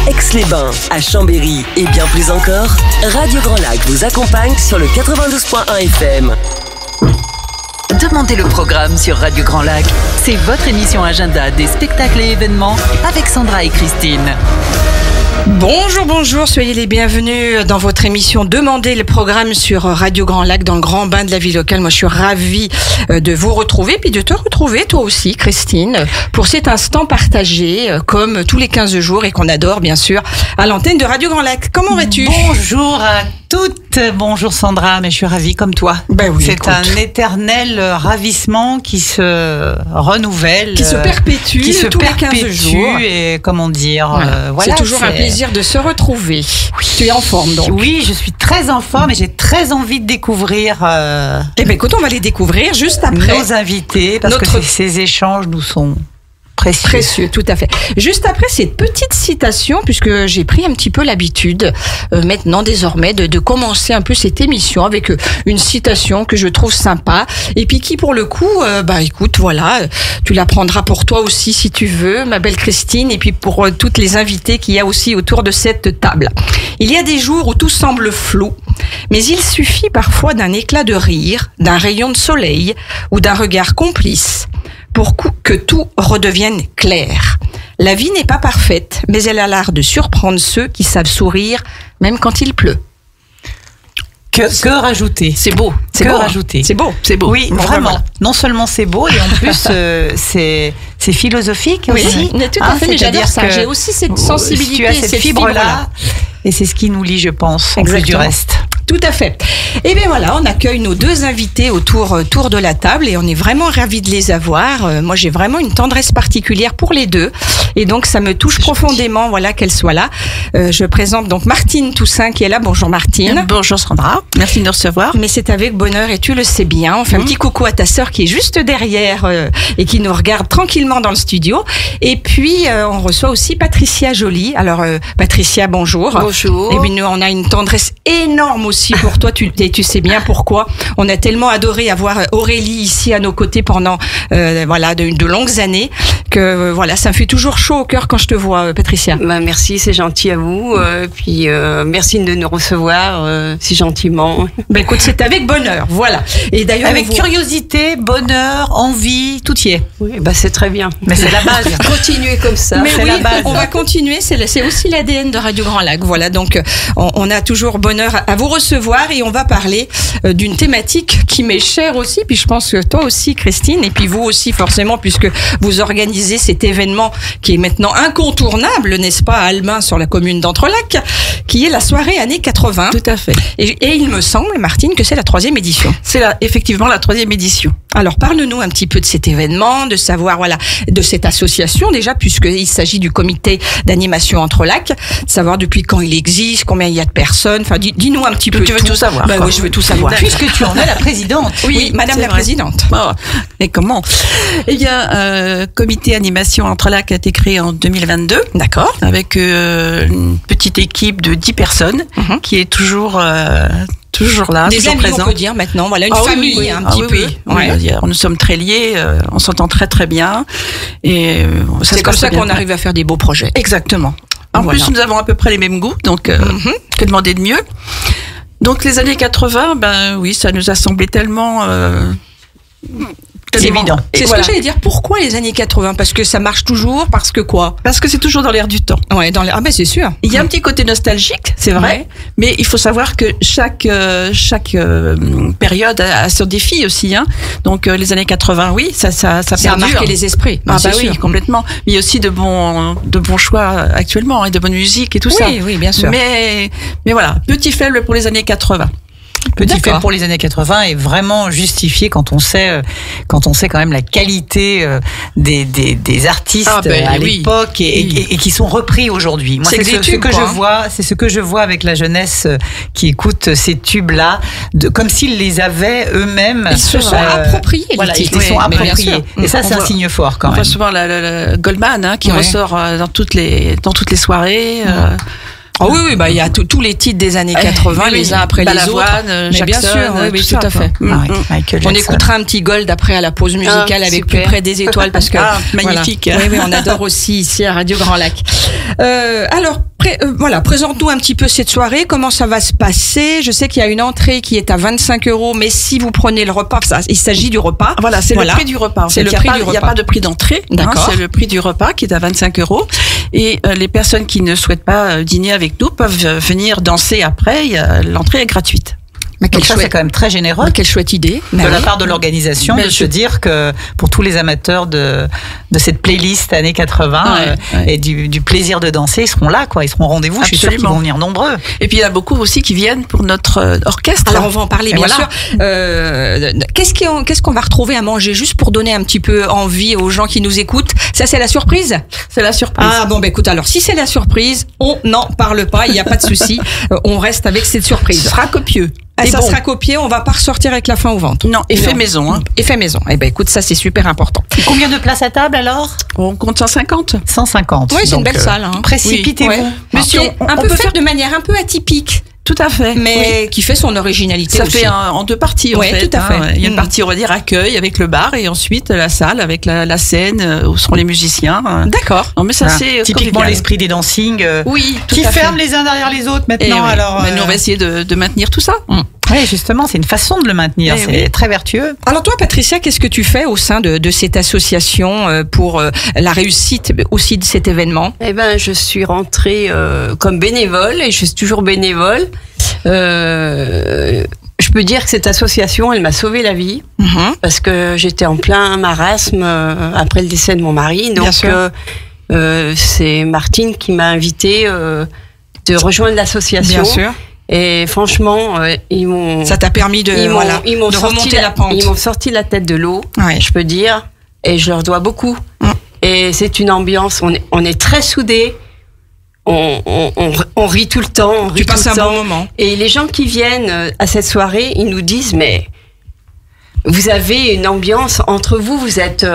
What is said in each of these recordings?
Aix-les-Bains, à Chambéry et bien plus encore, Radio Grand Lac vous accompagne sur le 92.1 FM. Demandez le programme sur Radio Grand Lac. C'est votre émission agenda des spectacles et événements avec Sandra et Christine. Bonjour, soyez les bienvenus dans votre émission Demandez le programme sur Radio Grand Lac dans le grand bain de la vie locale. Moi, je suis ravie de vous retrouver, puis de te retrouver toi aussi, Christine, pour cet instant partagé, comme tous les 15 jours et qu'on adore, bien sûr, à l'antenne de Radio Grand Lac. Comment vas-tu ? Bonjour à toutes, bonjour Sandra, mais je suis ravie comme toi. Ben oui, c'est un éternel ravissement qui se renouvelle, qui se perpétue, qui se tous perpétue, les 15 jours. Et comment dire, voilà, c'est toujours un plaisir de se retrouver. Oui. Tu es en forme donc. Oui, je suis très en forme et j'ai très envie de découvrir. Eh ben écoute, on va les découvrir juste après. Nos invités, parce que ces échanges nous sont précieux, tout à fait. Juste après cette petite citation, puisque j'ai pris un petit peu l'habitude maintenant désormais de commencer un peu cette émission avec une citation que je trouve sympa et puis qui pour le coup, écoute, voilà, tu la prendras pour toi aussi si tu veux, ma belle Christine, et puis pour toutes les invités qu'il y a aussi autour de cette table. Il y a des jours où tout semble flou, mais il suffit parfois d'un éclat de rire, d'un rayon de soleil ou d'un regard complice pour que tout redevienne clair. La vie n'est pas parfaite, mais elle a l'art de surprendre ceux qui savent sourire, même quand il pleut. Que rajouter ? C'est beau. C'est beau rajouter. C'est beau. Oui, vraiment. Voilà. Non seulement c'est beau, et en plus c'est philosophique aussi. Oui, tout à fait. Mais j'adore ça. J'ai aussi cette sensibilité, tu as cette fibre-là. Et c'est ce qui nous lie, je pense, en plus du reste. Tout à fait. Et bien voilà, on accueille nos deux invités autour de la table et on est vraiment ravis de les avoir. Moi, j'ai vraiment une tendresse particulière pour les deux et donc ça me touche profondément, voilà, qu'elles soient là. Je présente donc Martine Toussaint qui est là. Bonjour Martine. Bonjour Sandra, merci de nous recevoir. Mais c'est avec bonheur et tu le sais bien. On fait un petit coucou à ta sœur qui est juste derrière et qui nous regarde tranquillement dans le studio. Et puis on reçoit aussi Patricia Joly. Alors Patricia, bonjour. Bonjour. Et puis nous, on a une tendresse énorme aussi pour toi, tu sais bien pourquoi. On a tellement adoré avoir Aurélie ici à nos côtés pendant de longues années que voilà, ça me fait toujours chaud au cœur quand je te vois, Patricia. Merci, c'est gentil à vous. Puis merci de nous recevoir si gentiment. Écoute, c'est avec bonheur, voilà. Et d'ailleurs, avec curiosité, bonheur, envie, tout y est. Oui, c'est très bien. Mais c'est la base. Continuez comme ça. Mais c'est oui, la base. On va continuer. C'est aussi l'ADN de Radio Grand Lac. Voilà, donc on a toujours bonheur à vous recevoir et on va parler d'une thématique qui m'est chère aussi, puis je pense que toi aussi Christine, et puis vous aussi forcément, puisque vous organisez cet événement qui est maintenant incontournable, n'est-ce pas, à Almain sur la commune d'Entrelacs, qui est la soirée années 80. Tout à fait. Et il me semble, Martine, que c'est la 3e édition. C'est effectivement la 3e édition. Alors parle-nous un petit peu de cet événement, de savoir, voilà, de cette association déjà, puisqu'il s'agit du comité d'animation Entrelacs, savoir depuis quand il existe, combien il y a de personnes, enfin dis-nous un petit peu. Tu veux tout savoir. Oui, je veux tout savoir. Puisque tu en es la présidente. Oui, madame la présidente. Oh, et comment ? Eh bien, comité animation Entrelacs a été créé en 2022. D'accord. Avec une petite équipe de 10 personnes qui est toujours là, des toujours amis, présente. on peut dire maintenant, voilà, une famille un petit peu. Oui. Nous sommes très liés, on s'entend très très bien. Et c'est comme ça qu'on arrive à faire des beaux projets. Exactement. En plus, nous avons à peu près les mêmes goûts, donc que demander de mieux ? Donc les années 80, oui, ça nous a semblé tellement... C'est évident. C'est ce que j'allais dire. Pourquoi les années 80 ? Parce que ça marche toujours. Parce que quoi ? Parce que c'est toujours dans l'air du temps. Ouais, c'est sûr. Il y a un petit côté nostalgique, c'est vrai. Mais il faut savoir que chaque période a son défi aussi. Hein. Donc les années 80, oui, ça a marqué les esprits. Oui, complètement. Mais il y a aussi de bons choix actuellement et de bonne musique et tout ça. Oui, bien sûr. Mais voilà, petit faible pour les années 80. Petit fait pour les années 80 est vraiment justifié quand on sait quand même la qualité des artistes à l'époque et qui sont repris aujourd'hui. Moi, c'est ce que je vois avec la jeunesse qui écoute ces tubes-là, comme s'ils les avaient eux-mêmes. Ils se sont appropriés. Voilà, ils se sont appropriés. Et ça, c'est un signe fort quand même. On voit souvent la Goldman qui ressort dans toutes les soirées. Ah oui, il y a tous les titres des années 80, les uns après les autres. Mais bien sûr, oui, tout à fait. On écoutera un petit Gold après à la pause musicale avec Plus près des étoiles parce que magnifique. Voilà. Oui, on adore aussi ici à Radio Grand Lac. Alors voilà, présente-nous un petit peu cette soirée, comment ça va se passer. Je sais qu'il y a une entrée qui est à 25 €, mais si vous prenez le repas, il s'agit du repas. Voilà, c'est le prix du repas. C'est le prix du repas. Il n'y a pas de prix d'entrée. D'accord. C'est le prix du repas qui est à 25 €. Et les personnes qui ne souhaitent pas dîner avec nous peuvent venir danser après. L'entrée est gratuite. Donc ça, c'est quand même très généreux. Quelle chouette idée. De la part de l'organisation, de se dire que pour tous les amateurs de cette playlist années 80 et du plaisir de danser, ils seront là, quoi. Ils seront au rendez-vous. Absolument. Je suis sûre qu'ils vont venir nombreux. Et puis il y en a beaucoup aussi qui viennent pour notre orchestre. Alors on va en parler, bien sûr. Qu'est-ce qu'on va retrouver à manger, juste pour donner un petit peu envie aux gens qui nous écoutent? Ça, c'est la surprise? C'est la surprise. Ah bon, écoute, alors si c'est la surprise, on n'en parle pas, il n'y a pas de souci. On reste avec cette surprise. Ce sera copieux. Ça sera copié, on va pas ressortir avec la faim au ventre. Non, effet maison. Effet maison. Eh ben écoute, ça c'est super important. Et combien de places à table alors? On compte 150. 150. Oui, c'est une belle salle. Précipitez-vous. Oui. Monsieur, on peut faire de manière un peu atypique. Tout à fait. Mais qui fait son originalité ça aussi. fait en deux parties, en fait. Tout à fait. Il y a une partie, on va dire, accueil avec le bar et ensuite la salle avec la scène où seront les musiciens. D'accord. Non, mais ça, c'est typiquement l'esprit des dancing. Oui, tout qui à fait. ferment les uns derrière les autres maintenant. Oui. Alors, mais nous, on va essayer de maintenir tout ça. Oui, justement, c'est une façon de le maintenir. C'est très vertueux. Alors toi, Patricia, qu'est-ce que tu fais au sein de cette association pour la réussite aussi de cet événement? Eh ben, je suis rentrée comme bénévole et je suis toujours bénévole. Je peux dire que cette association, elle m'a sauvé la vie parce que j'étais en plein marasme après le décès de mon mari. Donc, c'est Martine qui m'a invitée de rejoindre l'association. Bien sûr. Et franchement, ça t'a permis de remonter la pente. Ils m'ont sorti la tête de l'eau, je peux dire, et je leur dois beaucoup. Et c'est une ambiance, on est très soudés. On rit tout le temps. Tu passes un bon moment. Et les gens qui viennent à cette soirée, ils nous disent, mais vous avez une ambiance entre vous, vous êtes...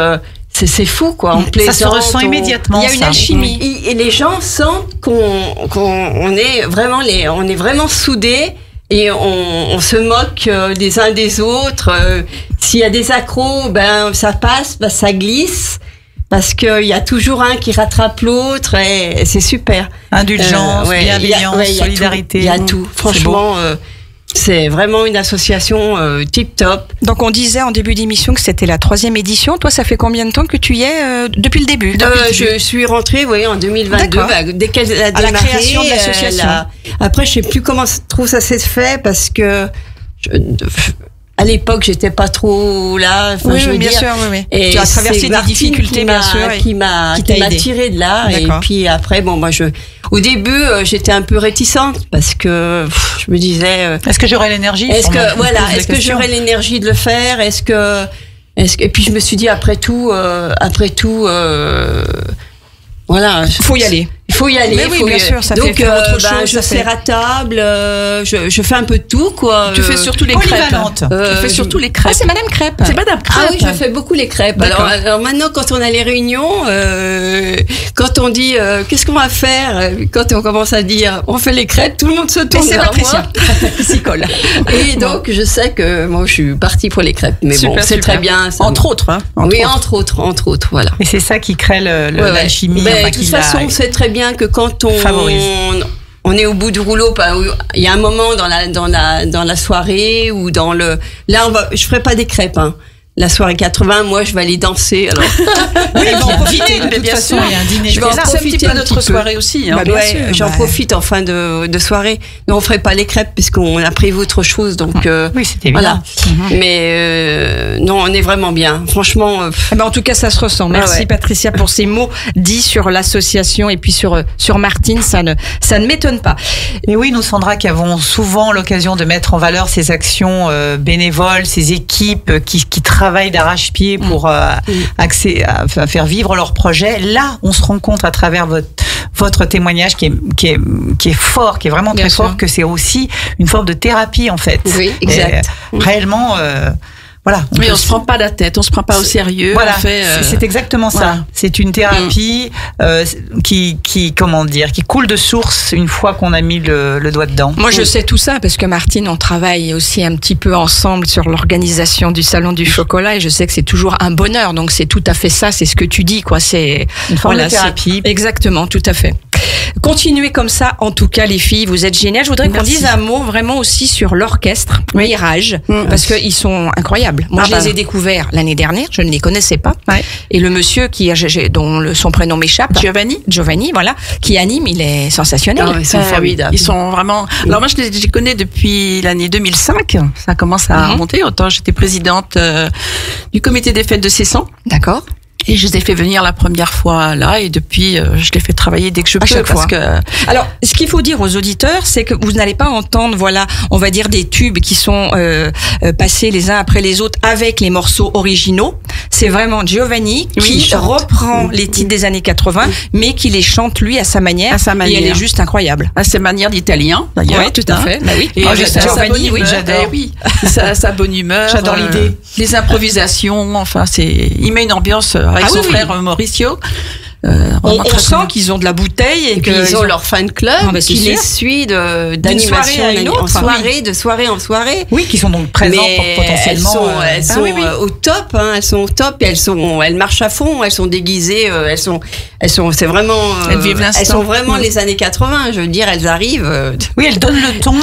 c'est fou, quoi. On plaisante, ça se ressent immédiatement. Il y a une alchimie. Et les gens sentent qu'on est vraiment soudés et on se moque des uns des autres. S'il y a des accros, ben ça passe, ben, ça glisse. Parce qu'il y a toujours un qui rattrape l'autre et c'est super. Indulgence, bienveillance, solidarité. Il y a tout. Franchement, c'est vraiment une association tip-top. Donc on disait en début d'émission que c'était la 3e édition. Toi, ça fait combien de temps que tu y es depuis le début? Je suis rentrée en 2022, dès qu'elle a démarré. À la création de l'association. Après, je sais plus comment ça s'est fait parce que... à l'époque, j'étais pas trop là. Bien sûr. Et tu as traversé des difficultés, bien sûr, qui m'a tiré de là. D'accord. Et puis après, au début, j'étais un peu réticente parce que je me disais. Est-ce que j'aurais l'énergie? Est-ce que j'aurais l'énergie de le faire? Et puis je me suis dit après tout, voilà. Faut y aller. Il faut y aller. Mais oui, bien sûr, ça donc, fait autre chose. Je sers à table, je fais un peu de tout, quoi. Tu fais surtout les crêpes. Tu fais surtout les crêpes. Ah, c'est Madame Crêpe. C'est Madame Crêpe. Ah oui, je fais beaucoup les crêpes. Alors maintenant, quand on a les réunions, quand on dit qu'est-ce qu'on va faire, quand on commence à dire on fait les crêpes, tout le monde se tourne vers moi. S'y colle. Et donc, je sais que moi, je suis partie pour les crêpes. Mais super, c'est très bien. Entre autres. Entre autres, voilà. Et c'est ça qui crée l'alchimie. De toute façon, on sait très bien que quand on est au bout du rouleau, il y a un moment dans la soirée ou je ferai pas des crêpes, La soirée 80, moi, je vais aller danser. Alors. Oui, on va en profiter. De toute façon, il y a un dîner. Je vais en profiter de notre soirée aussi. J'en profite en fin de soirée. Mais on ferait pas les crêpes puisqu'on a prévu autre chose. Donc, oui, c'était voilà. Mais non, on est vraiment bien. Franchement. En tout cas, ça se ressent. Merci Patricia pour ces mots dits sur l'association et puis sur Martine. Ça ne m'étonne pas. Mais oui, nous, Sandra, qui avons souvent l'occasion de mettre en valeur ces actions bénévoles, ces équipes qui travaillent d'arrache-pied pour faire vivre leur projet. Là, on se rend compte à travers votre témoignage qui est fort, qui est vraiment très fort, que c'est aussi une forme de thérapie en fait. Oui, exact. Réellement. Voilà. Mais on se prend pas la tête, on se prend pas au sérieux. Voilà, c'est exactement ça. Voilà. C'est une thérapie qui coule de source une fois qu'on a mis le doigt dedans. Moi, je sais tout ça parce que Martine, on travaille aussi un petit peu ensemble sur l'organisation du Salon du Chocolat et je sais que c'est toujours un bonheur. Donc, c'est tout à fait ça, c'est ce que tu dis, quoi. C'est une forme de thérapie. Exactement, tout à fait. Continuez comme ça, en tout cas, les filles, vous êtes géniales. Je voudrais qu'on dise un mot vraiment aussi sur l'orchestre Mirage, parce qu'ils sont incroyables. Moi, je les ai découverts l'année dernière, je ne les connaissais pas. Ouais. Et le monsieur dont son prénom m'échappe, Giovanni, voilà, qui anime, il est sensationnel. Ils sont formidables. Ils sont vraiment. Alors moi, je les connais depuis l'année 2005. Ça commence à remonter. Autant j'étais présidente du comité des fêtes de Cessan. D'accord. Et je les ai fait venir la première fois là, et depuis, je les fais travailler dès que je peux. Alors, ce qu'il faut dire aux auditeurs, c'est que vous n'allez pas entendre, voilà, on va dire des tubes qui sont passés les uns après les autres avec les morceaux originaux. C'est vraiment Giovanni qui reprend les titres des années 80, mais qui les chante lui à sa manière. Et elle est juste incroyable. À sa manière d'italien, d'ailleurs. Oui, tout à fait. Bah oui. Et Giovanni, j'adore. Oui, sa bonne humeur. J'adore l'idée. Les improvisations, enfin, il met une ambiance avec son frère Mauricio. On sent qu'ils ont de la bouteille et qu'ils ont leur fan club qui les suit d'animation de soirée en soirée. Oui, qui sont donc présents potentiellement. Elles sont au top, hein, elles sont au top et elles marchent à fond, elles sont déguisées, c'est vraiment, elles sont vraiment les années 80. Je veux dire, elles arrivent. Oui, elles donnent le ton.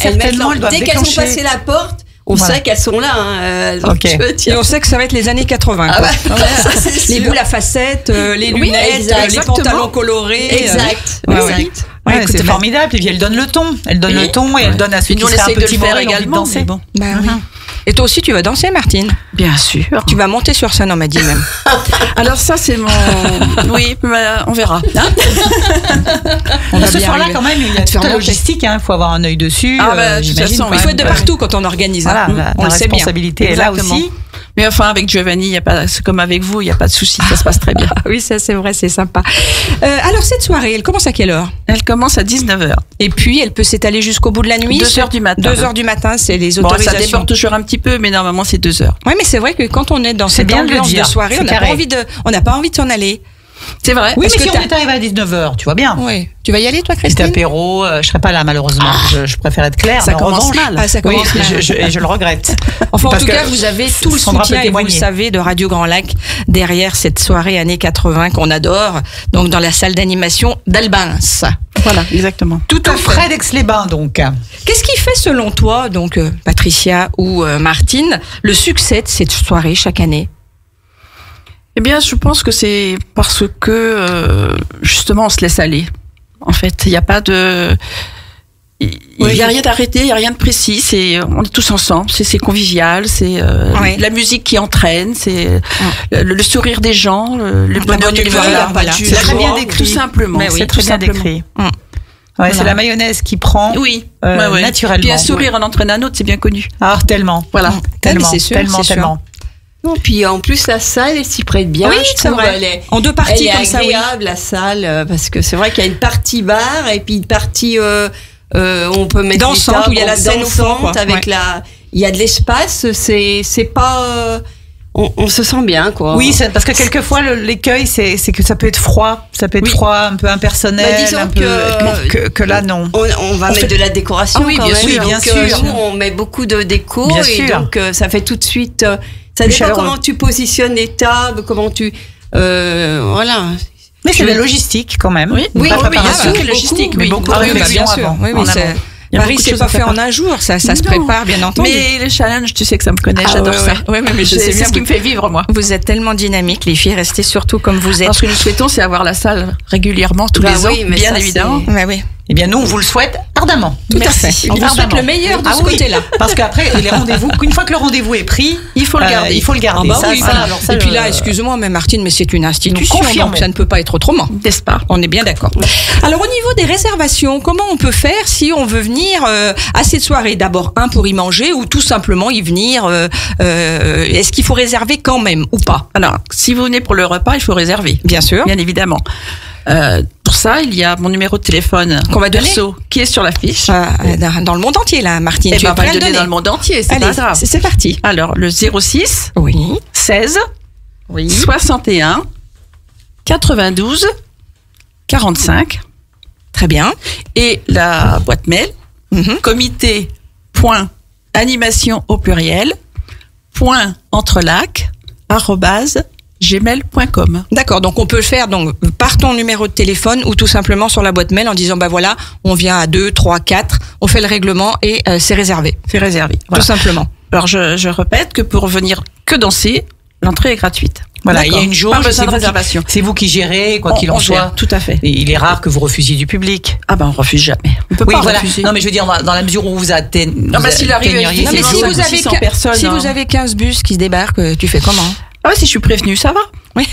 Certainement, dès qu'elles ont passé la porte. On sait qu'elles sont là. Hein. Et on sait que ça va être les années 80. Quoi. Les boules à facettes, les lunettes, les pantalons colorés. Exact. C'est formidable. Et puis elle donne le ton. Elle donne le ton et elle donne à ceux qui seraient un petit peu également. Bon. Et toi aussi, tu vas danser, Martine? Bien sûr. Tu vas monter sur scène, on m'a dit même. Alors ça, c'est mon... Oui, on verra. Ce soir-là, quand même, il y a toute la logistique. Il faut avoir un œil dessus. J'imagine. Il faut être de partout quand on organise. Voilà, la responsabilité est là aussi. Mais enfin, avec Giovanni, c'est comme avec vous, il n'y a pas de souci, ça se passe très bien. Oui, ça c'est vrai, c'est sympa. Alors cette soirée, elle commence à quelle heure? Elle commence à 19h. Et puis, elle peut s'étaler jusqu'au bout de la nuit? 2h du matin. 2h du matin, c'est les autorisations. Ça déborde toujours un petit peu, mais normalement c'est 2h. Oui, mais c'est vrai que quand on est dans cette ambiance de soirée, on n'a pas envie de s'en aller. C'est vrai. Oui, mais si on est arrivé à 19h, tu vois bien. Oui. Tu vas y aller, toi, Christine? Petit apéro, je serai pas là, malheureusement. Je préfère être claire. Ça commence mal. Ça commence mal. Et je le regrette. Enfin, en tout cas, vous avez tout le soutien, et vous le savez, de Radio Grand Lac derrière cette soirée années 80 qu'on adore. Donc, dans la salle d'animation d'Albins. Voilà, exactement. Tout près d'Aix-les-Bains, donc. Qu'est-ce qui fait, selon toi, donc, Patricia ou Martine, le succès de cette soirée chaque année? Eh bien, je pense que c'est parce que, justement, on se laisse aller. En fait, il n'y a pas de... Il n'y a rien d'arrêté, il n'y a rien de précis. On est tous ensemble, c'est convivial, c'est la musique qui entraîne, c'est le sourire des gens, le bonheur du cœur, c'est très bien décrit. Tout simplement. C'est très bien décrit. C'est la mayonnaise qui prend naturellement. Puis un sourire en entraîne un autre, c'est bien connu. Ah, tellement. Voilà. Tellement, tellement. Non, puis en plus la salle elle s'y prête bien. Oui, c'est vrai. En deux parties comme ça. Elle est agréable la salle parce que c'est vrai qu'il y a une partie bar et puis une partie on peut mettre dansante où il y a la scène au fond avec il y a de l'espace. C'est pas on se sent bien quoi. Oui, parce que quelquefois l'écueil c'est que ça peut être froid, froid, un peu impersonnel, que là non. On va mettre de la décoration. Oui, bien sûr. Nous, on met beaucoup de déco et donc ça fait tout de suite. Ça dépend comment tu positionnes les tables, comment tu... voilà. Mais c'est la logistique quand même. Oui, bien sûr, la logistique. Mais beaucoup de réflexion avant. Paris, c'est pas fait en un jour, ça se prépare, bien entendu. Mais le challenge, tu sais que ça me connaît, j'adore ça. Ouais, mais c'est ce qui me fait vivre, moi. Vous êtes tellement dynamiques, les filles, restez surtout comme vous êtes. Alors, ce que nous souhaitons, c'est avoir la salle régulièrement, tous les ans, bien évidemment. Oui. Eh bien, nous, on vous le souhaite ardemment. Tout à fait. On vous souhaite le meilleur de ce côté-là. Parce qu'après, les rendez-vous, une fois que le rendez-vous est pris, il faut le garder. Il faut le garder. Et puis là, excuse-moi, mais Martine, mais c'est une institution, donc ça ne peut pas être autrement. N'est-ce pas? On est bien d'accord. Alors, au niveau des réservations, comment on peut faire si on veut venir à cette soirée? D'abord, pour y manger ou tout simplement y venir. Est-ce qu'il faut réserver quand même ou pas? Alors, si vous venez pour le repas, il faut réserver. Bien sûr. Bien évidemment. Pour ça, il y a mon numéro de téléphone qu'on va donner perso qui est sur l'affiche. Dans le monde entier, là, Martine. Tu vas pas le donner dans le monde entier, c'est pas grave. C'est parti. Alors, le 06 16 oui. 61 92 45. Très bien. Et la boîte mail, comité.animation au pluriel, @entrelac, gmail.com. D'accord, donc on peut le faire donc par ton numéro de téléphone ou tout simplement sur la boîte mail en disant voilà, on vient à 2, 3, 4, on fait le règlement et c'est réservé. C'est réservé. Voilà. Tout simplement. Alors je répète que pour venir que danser, l'entrée est gratuite. Voilà, il y a une jauge, c'est de réservation. C'est vous qui gérez, quoi qu'il en soit. Tout à fait. Et il est rare que vous refusiez du public. Ah ben on refuse jamais. On peut pas refuser. Non mais je veux dire dans la mesure où vous atteignez. Non mais s'il arrive, si vous avez 15 bus qui se débarquent, tu fais comment? Ah ouais, si je suis prévenue, ça va. Oui.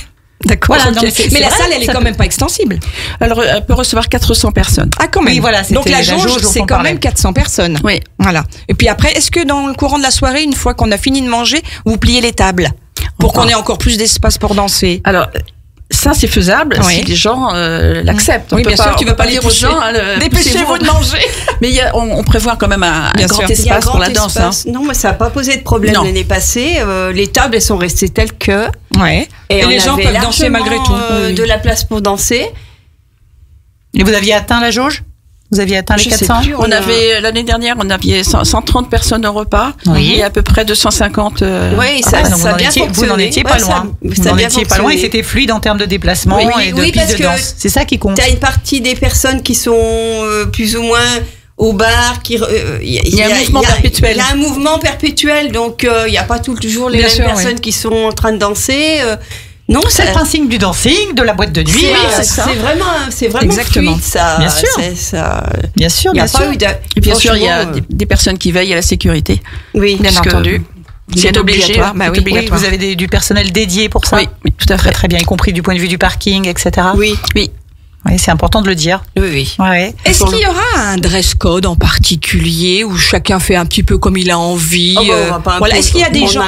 D'accord. Voilà, okay. mais la salle, elle est quand même pas extensible. Alors, elle peut recevoir 400 personnes. Ah, quand même. Oui, voilà. Donc la jauge, c'est quand même 400 personnes. Oui. Voilà. Et puis après, est-ce que dans le courant de la soirée, une fois qu'on a fini de manger, vous pliez les tables pour qu'on ait encore plus d'espace pour danser? Alors, ça, c'est faisable si les gens l'acceptent. Oui, bien sûr, tu ne veux pas dire aux gens, dépêchez-vous de manger. Mais on prévoit quand même un grand espace pour la danse. Non, mais ça n'a pas posé de problème l'année passée. Les tables, elles sont restées telles que. Ouais. Et les gens peuvent danser malgré tout. De la place pour danser. Et vous aviez atteint la jauge? Vous aviez atteint les 400? On avait, l'année dernière, on avait 130 personnes au repas. Oui. Et à peu près 250. Oui, ça a bien fonctionné. Vous n'en étiez pas loin. Vous n'en étiez pas loin et c'était fluide en termes de déplacement et de piste de danse. C'est ça qui compte. Tu as une partie des personnes qui sont plus ou moins au bar, il y a un mouvement perpétuel. Il y a un mouvement perpétuel, donc il n'y a pas toujours les mêmes personnes qui sont en train de danser. Non, c'est le principe du dancing, de la boîte de nuit. C'est vraiment exactement fluide, ça. Bien sûr. Bien sûr, bien sûr. Et bien sûr, il y a des personnes qui veillent à la sécurité. Oui, bien entendu. C'est obligatoire. Oui, vous avez du personnel dédié pour ça. Oui, tout à fait. Très bien, y compris du point de vue du parking, etc. Oui. Oui, c'est important de le dire. Oui. Ouais. Est-ce qu'il y aura un dress code en particulier où chacun fait un petit peu comme il a envie? Voilà. Est-ce qu'il y a des gens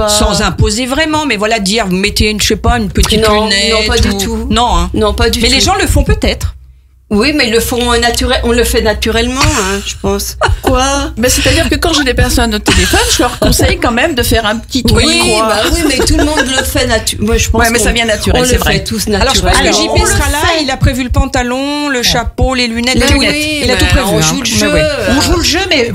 sans imposer vraiment, mais voilà, dire vous mettez une petite lunette. Non, pas du tout. Non, pas du tout. Mais les gens le font peut-être. Oui, mais ils le font on le fait naturellement, je pense. Quoi? C'est-à-dire que quand j'ai des personnes au téléphone, je leur conseille quand même de faire un petit truc. Oui, mais tout le monde le fait naturellement. Moi, je pense mais ça vient naturel, c'est vrai. On le fait tous naturellement. Alors, je pense que JP sera là, il a prévu le pantalon, le chapeau, les lunettes, il a tout prévu. On joue le jeu. On joue le jeu, mais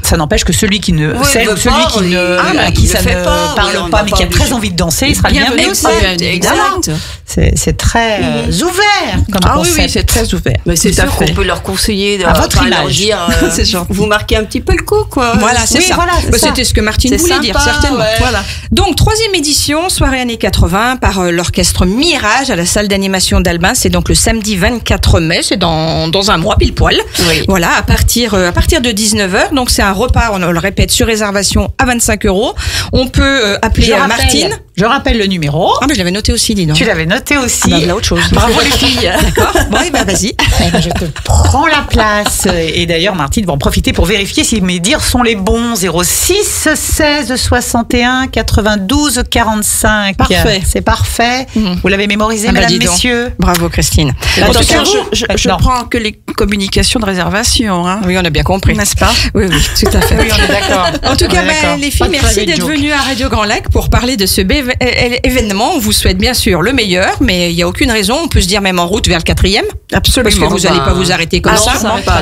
ça n'empêche que celui qui ne sait ou celui qui ne parle pas, mais qui a très envie de danser, il sera bienvenu aussi. Exact. C'est très ouvert comme concept. Oui, c'est très ouvert. Mais c'est sûr qu'on peut leur conseiller à votre image. Dire, vous marquez un petit peu le coup, quoi. Voilà, c'est ça. C'était ce que Martine voulait dire, certainement. Ouais. Voilà. Donc, 3e édition, soirée années 80, par l'orchestre Mirage à la salle d'animation d'Albin. C'est donc le samedi 24 mai, c'est dans un mois pile poil. Oui. Voilà, à partir de 19h. Donc, c'est un repas, on le répète, sur réservation à 25 €. On peut appeler Martine. Je rappelle le numéro. Ah, mais je l'avais noté aussi, dis donc. Tu l'avais noté aussi. Ah, là, autre chose. Bravo les filles. D'accord. Bon, vas-y. Je te prends la place. Et d'ailleurs, Martine va en profiter pour vérifier si mes dires sont les bons. 06 16 61 92 45. Parfait. C'est parfait. Vous l'avez mémorisé, mesdames, messieurs. Bravo, Christine. En tout cas, je prends que les communications de réservation. Oui, on a bien compris. N'est-ce pas? Oui, tout à fait. Oui, on est d'accord. En tout cas, les filles, merci d'être venues à Radio Grand Lac pour parler de ce événement. On vous souhaite bien sûr le meilleur, mais il n'y a aucune raison. On peut se dire même en route vers le 4e. Absolument. Parce que vous n'allez pas vous arrêter comme ça.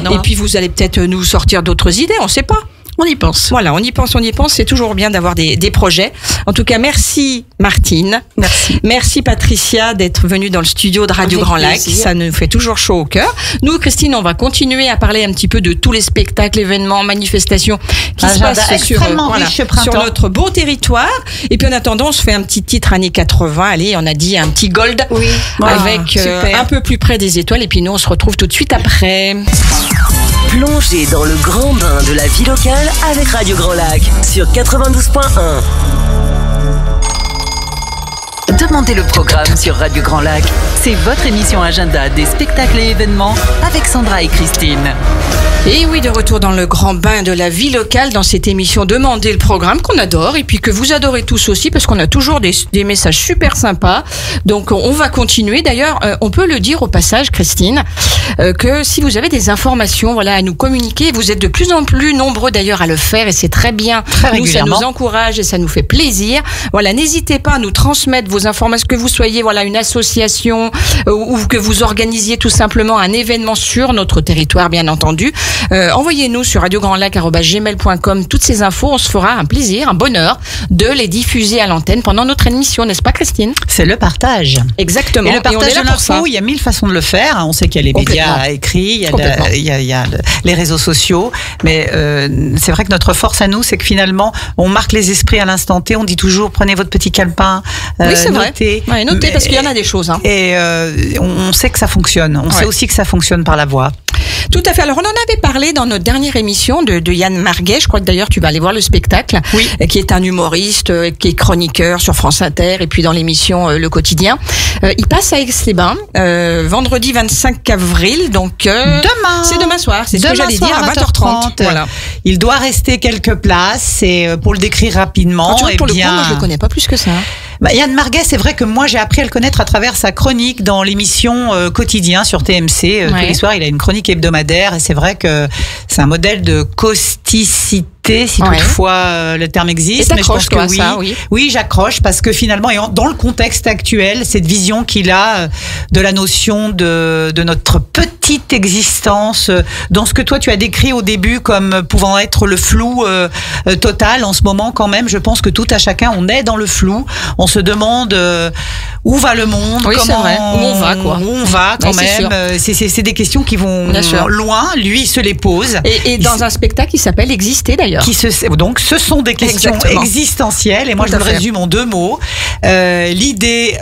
Non. Et puis vous allez peut-être nous sortir d'autres idées, on ne sait pas. On y pense. Voilà, on y pense. C'est toujours bien d'avoir des projets. En tout cas, merci Martine. Merci Patricia d'être venue dans le studio de Radio Grand Lac. Ça nous fait toujours chaud au cœur. Nous, Christine, on va continuer à parler un petit peu de tous les spectacles, événements, manifestations qui se passent sur notre beau territoire. Et puis en attendant, on se fait un petit titre années 80. Allez, on a dit un petit gold avec un peu plus près des étoiles. Et puis nous, on se retrouve tout de suite après. Plongez dans le grand bain de la vie locale avec Radio Grand Lac sur 92.1. Demandez le programme sur Radio Grand Lac. C'est votre émission agenda des spectacles et événements avec Sandra et Christine. Et oui, de retour dans le grand bain de la vie locale dans cette émission Demandez le programme qu'on adore et puis que vous adorez tous aussi parce qu'on a toujours des messages super sympas. Donc on va continuer. D'ailleurs, on peut le dire au passage, Christine, que si vous avez des informations à nous communiquer, vous êtes de plus en plus nombreux d'ailleurs à le faire et c'est très bien. Très régulièrement. Nous, ça nous encourage et ça nous fait plaisir. Voilà, n'hésitez pas à nous transmettre vos vos informations, que vous soyez une association ou que vous organisiez tout simplement un événement sur notre territoire, bien entendu. Envoyez-nous sur radiograndlac@gmail.com toutes ces infos. On se fera un plaisir, un bonheur de les diffuser à l'antenne pendant notre émission, n'est-ce pas, Christine? C'est le partage. Exactement. Et le partage de l'info, il y a 1000 façons de le faire. On sait qu'il y a les médias écrits, il y a les réseaux sociaux, mais c'est vrai que notre force à nous, c'est que finalement, on marque les esprits à l'instant T. On dit toujours, prenez votre petit calepin, oui, c'est notez. Vrai. Ouais, notez parce qu'il y en a des choses. Et on sait que ça fonctionne. On sait aussi que ça fonctionne par la voix. Tout à fait. Alors, on en avait parlé dans notre dernière émission de Yann Marguet. Je crois que d'ailleurs, tu vas aller voir le spectacle. Oui. Qui est un humoriste, qui est chroniqueur sur France Inter et puis dans l'émission Le Quotidien. Il passe à Aix-les-Bains, vendredi 25 avril. Donc, demain. C'est demain soir. C'est ce que j'allais dire à 20h30. Voilà. Il doit rester quelques places. Et pour le décrire rapidement, tu vois, pour le coup, moi, je le connais pas plus que ça. Yann Marguet, c'est vrai que moi, j'ai appris à le connaître à travers sa chronique dans l'émission Quotidien sur TMC. Tous les soirs, il a une chronique hebdomadaire et c'est vrai que c'est un modèle de causticité, si toutefois le terme existe. Mais je pense que oui, j'accroche parce que finalement, dans le contexte actuel, cette vision qu'il a de la notion de notre petite existence, dans ce que toi tu as décrit au début comme pouvant être le flou total, en ce moment quand même, je pense que tout à chacun, on est dans le flou. On se demande où va le monde, comment où on va, quoi. Où on va quand même. C'est des questions qui vont loin. Lui, il se les pose. Et dans un spectacle qui s'appelle Exister d'ailleurs. Donc, ce sont des questions existentielles. Et moi, je le résume en 2 mots. L'idée,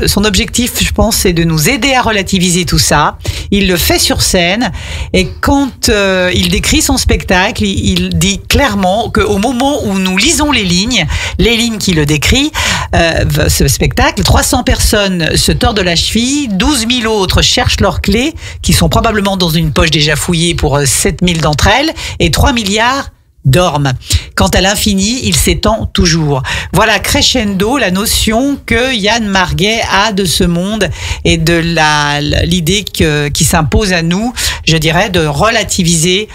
son objectif, je pense, c'est de nous aider à relativiser tout ça. Il le fait sur scène. Et quand il décrit son spectacle, il dit clairement qu'au moment où nous lisons les lignes qui le décrit, ce spectacle, 300 personnes se tordent la cheville, 12 000 autres cherchent leurs clés, qui sont probablement dans une poche déjà fouillée pour 7 000 d'entre elles, et 3 milliards dorment. Quant à l'infini, il s'étend toujours. Voilà, crescendo, la notion que Yann Marguet a de ce monde et de l'idée qui s'impose à nous, je dirais, de relativiser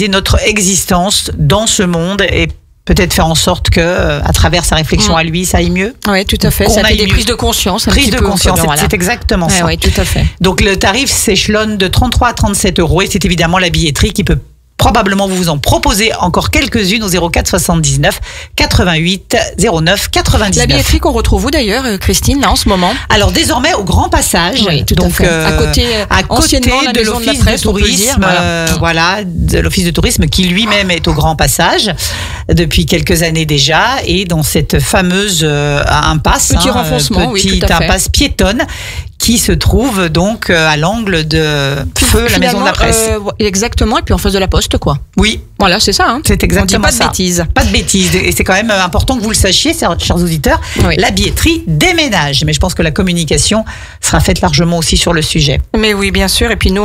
notre existence dans ce monde et peut-être faire en sorte que, à travers sa réflexion à lui, ça aille mieux. Oui, tout à fait. Ça fait des prises de conscience. C'est exactement ça. Oui, tout à fait. Donc, le tarif s'échelonne de 33 à 37 euros et c'est évidemment la billetterie qui peut probablement vous en proposer encore quelques-unes au 04 79 88 09 99. La billetterie qu'on retrouve où d'ailleurs, Christine, là en ce moment? Alors désormais au Grand Passage, donc à côté de l'Office de tourisme, de l'Office de tourisme qui lui-même est au Grand Passage depuis quelques années déjà, et dans cette fameuse impasse, impasse piétonne qui se trouve donc à l'angle de Feu, la Maison de la Presse. Exactement, et puis en face de la Poste, quoi. Oui. Voilà, c'est ça. Hein. C'est exactement ça. Pas de bêtises. Et c'est quand même important que vous le sachiez, chers auditeurs. Oui. La billetterie déménage. Mais je pense que la communication sera faite largement aussi sur le sujet. Mais oui, bien sûr. Et puis nous,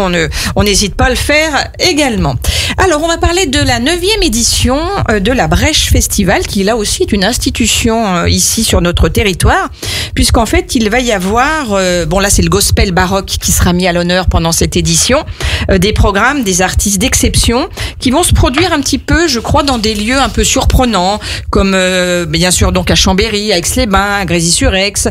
on n'hésite pas à le faire également. Alors, on va parler de la 9e édition de la Brèche Festival, qui là aussi est une institution ici sur notre territoire, puisqu'en fait, il va y avoir... là, c'est le gospel baroque qui sera mis à l'honneur pendant cette édition. Des programmes, des artistes d'exception qui vont se produire un petit peu, je crois, dans des lieux un peu surprenants, comme bien sûr donc à Chambéry, à Aix-les-Bains, à Grésy-sur-Aix,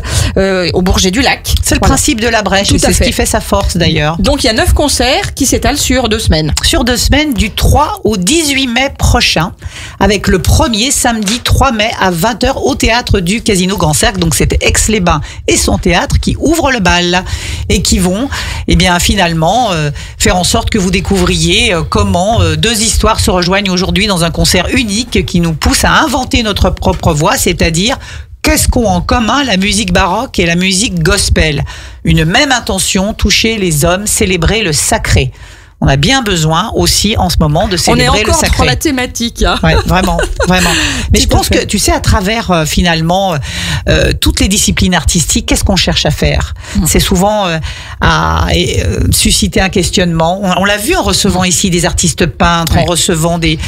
au Bourget-du-Lac. C'est le principe de la Brèche, et c'est ce qui fait sa force d'ailleurs. Donc il y a 9 concerts qui s'étalent sur 2 semaines. Sur 2 semaines, du 3 au 18 mai prochain, avec le premier samedi 3 mai à 20h au théâtre du Casino Grand Cercle. Donc c'était Aix-les-Bains et son théâtre qui ouvrent le bal et qui vont finalement faire en sorte que vous découvriez comment 2 histoires se rejoignent aujourd'hui dans un concert unique qui nous pousse à inventer notre propre voix, c'est-à-dire qu'est-ce qu'ont en commun la musique baroque et la musique gospel? Une même intention, toucher les hommes, célébrer le sacré. On a bien besoin aussi en ce moment de célébrer le sacré. On est encore dans la thématique. Hein. Ouais, vraiment. Mais je pense que, tu sais, à travers finalement toutes les disciplines artistiques, qu'est-ce qu'on cherche à faire? C'est souvent à susciter un questionnement. On l'a vu en recevant ici des artistes peintres, en recevant des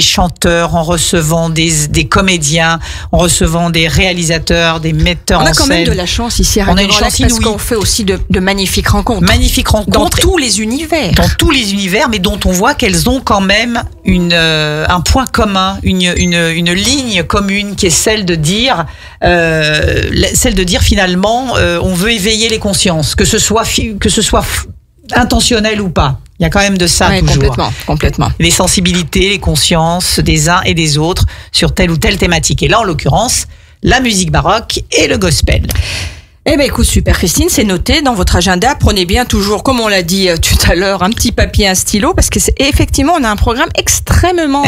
chanteurs, en recevant des comédiens, en recevant des réalisateurs, des metteurs en scène. On a quand même de la chance ici à Radio Grand Lac parce qu'on fait aussi de magnifiques rencontres. Magnifiques rencontres. Dans tous les univers. dans tous les univers, mais dont on voit qu'elles ont quand même un point commun, une ligne commune qui est celle de dire finalement, on veut éveiller les consciences, que ce soit intentionnel ou pas. Il y a quand même de ça toujours. Complètement. Les sensibilités, les consciences des uns et des autres sur telle ou telle thématique. Et là, en l'occurrence, la musique baroque et le gospel. Eh ben écoute, super Christine, c'est noté dans votre agenda. Prenez bien toujours, comme on l'a dit tout à l'heure, un petit papier, un stylo, parce que effectivement, on a un programme extrêmement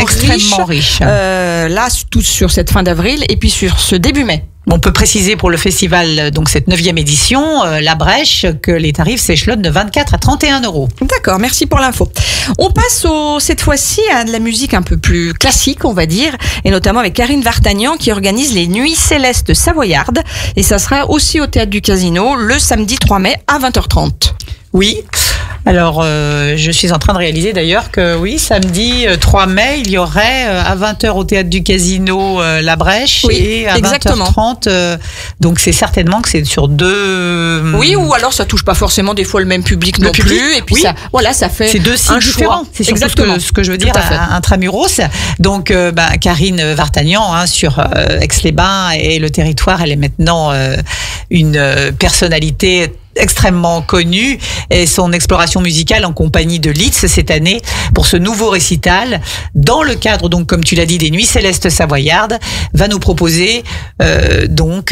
riche. Là, tout sur cette fin d'avril et puis sur ce début mai. On peut préciser pour le festival, donc cette 9e édition, La Brèche, que les tarifs s'échelonnent de 24 à 31 €. D'accord, merci pour l'info. On passe cette fois-ci à de la musique un peu plus classique, on va dire, et notamment avec Karine Vartagnan qui organise les Nuits Célestes Savoyardes. Et ça sera aussi au Théâtre du Casino le samedi 3 mai à 20h30. Oui. Alors, je suis en train de réaliser d'ailleurs que oui, samedi 3 mai, il y aurait à 20h au Théâtre du Casino La Brèche et à 20h30. Donc, c'est certainement que c'est sur deux... Oui, ou alors ça touche pas forcément des fois le même public non plus. Et puis ça fait c'est deux sites différents. C'est surtout ce que je veux dire, intramuros. Donc, Karine Vartagnan sur Aix-les-Bains et le territoire, elle est maintenant une personnalité extrêmement connue, et son exploration musicale en compagnie de Litz cette année pour ce nouveau récital dans le cadre, donc comme tu l'as dit, des Nuits Célestes Savoyardes, va nous proposer une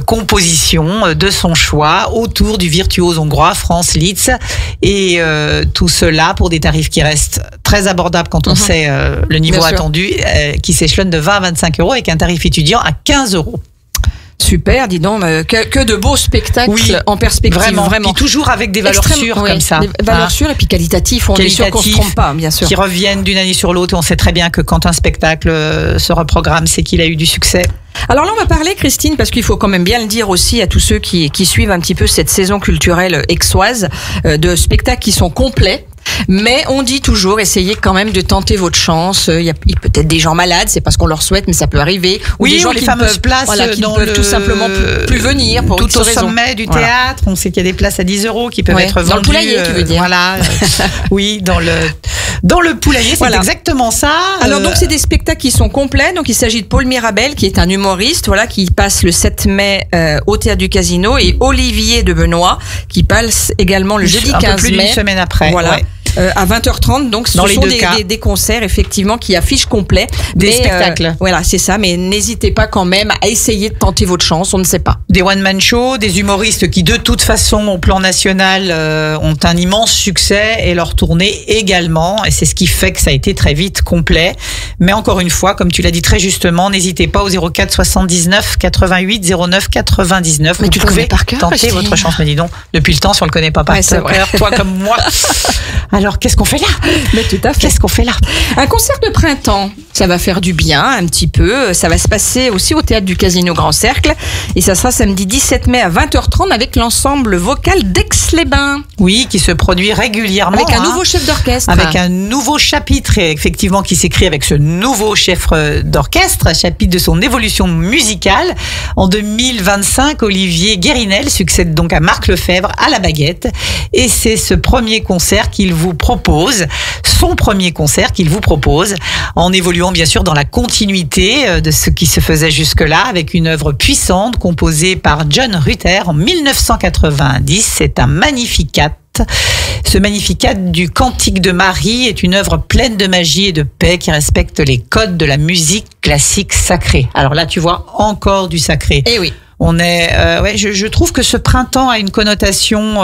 composition de son choix autour du virtuose hongrois Franz Liszt, et tout cela pour des tarifs qui restent très abordables quand on sait le niveau attendu, qui s'échelonne de 20 à 25 € avec un tarif étudiant à 15 €. Super, dis donc, que de beaux spectacles en perspective. Vraiment. Puis toujours avec des valeurs sûres comme ça. Des valeurs sûres et puis qualitatifs, on est sûr qu'on ne se trompe pas, bien sûr. Qui reviennent d'une année sur l'autre, et on sait très bien que quand un spectacle se reprogramme, c'est qu'il a eu du succès. Alors là, on va parler, Christine, parce qu'il faut quand même bien le dire aussi à tous ceux qui suivent un petit peu cette saison culturelle aixoise, de spectacles qui sont complets. Mais on dit toujours, essayez quand même de tenter votre chance. Il y a peut-être des gens malades, c'est pas ce qu'on leur souhaite, mais ça peut arriver. Ou des gens qui ne peuvent tout simplement plus venir pour tout au sommet du théâtre. On sait qu'il y a des places à 10 € qui peuvent être vendues. Dans le poulailler, tu veux dire. Voilà. Oui, dans le poulailler, c'est exactement ça. Alors donc c'est des spectacles qui sont complets. Donc il s'agit de Paul Mirabel, qui est un humoriste, qui passe le 7 mai au Théâtre du Casino, et Olivier de Benoît, qui passe également le jeudi 15 mai. Un peu plus d'une semaine après. Voilà. Ouais. À 20h30, donc ce sont des concerts effectivement qui affichent complet. Des spectacles. Voilà, c'est ça, mais n'hésitez pas quand même à essayer de tenter votre chance, on ne sait pas. Des one-man shows, des humoristes qui de toute façon au plan national ont un immense succès, et leur tournée également, et c'est ce qui fait que ça a été très vite complet. Mais encore une fois, comme tu l'as dit très justement, n'hésitez pas au 04 79 88 09 99. Mais tu pouvez tenter votre chance, mais dis donc, depuis le temps si on le connaît pas par cœur, toi comme moi. Alors, qu'est-ce qu'on fait là ? Mais tout à fait. Qu'est-ce qu'on fait là ? Un concert de printemps, ça va faire du bien un petit peu. Ça va se passer aussi au Théâtre du Casino Grand Cercle. Et ça sera samedi 17 mai à 20h30 avec l'ensemble vocal d'Aix-les-Bains. Oui, qui se produit régulièrement. Avec un nouveau chef d'orchestre. Avec un nouveau chapitre, effectivement, qui s'écrit avec ce nouveau chef d'orchestre, chapitre de son évolution musicale. En 2025, Olivier Guérinel succède donc à Marc Lefebvre à la baguette. Et c'est ce premier concert son premier concert qu'il vous propose, en évoluant bien sûr dans la continuité de ce qui se faisait jusque-là, avec une œuvre puissante composée par John Rutter en 1990. C'est un Magnificat. Ce Magnificat du Cantique de Marie est une œuvre pleine de magie et de paix qui respecte les codes de la musique classique sacrée. Alors là, tu vois, encore du sacré. Eh oui. On est, je trouve que ce printemps a une connotation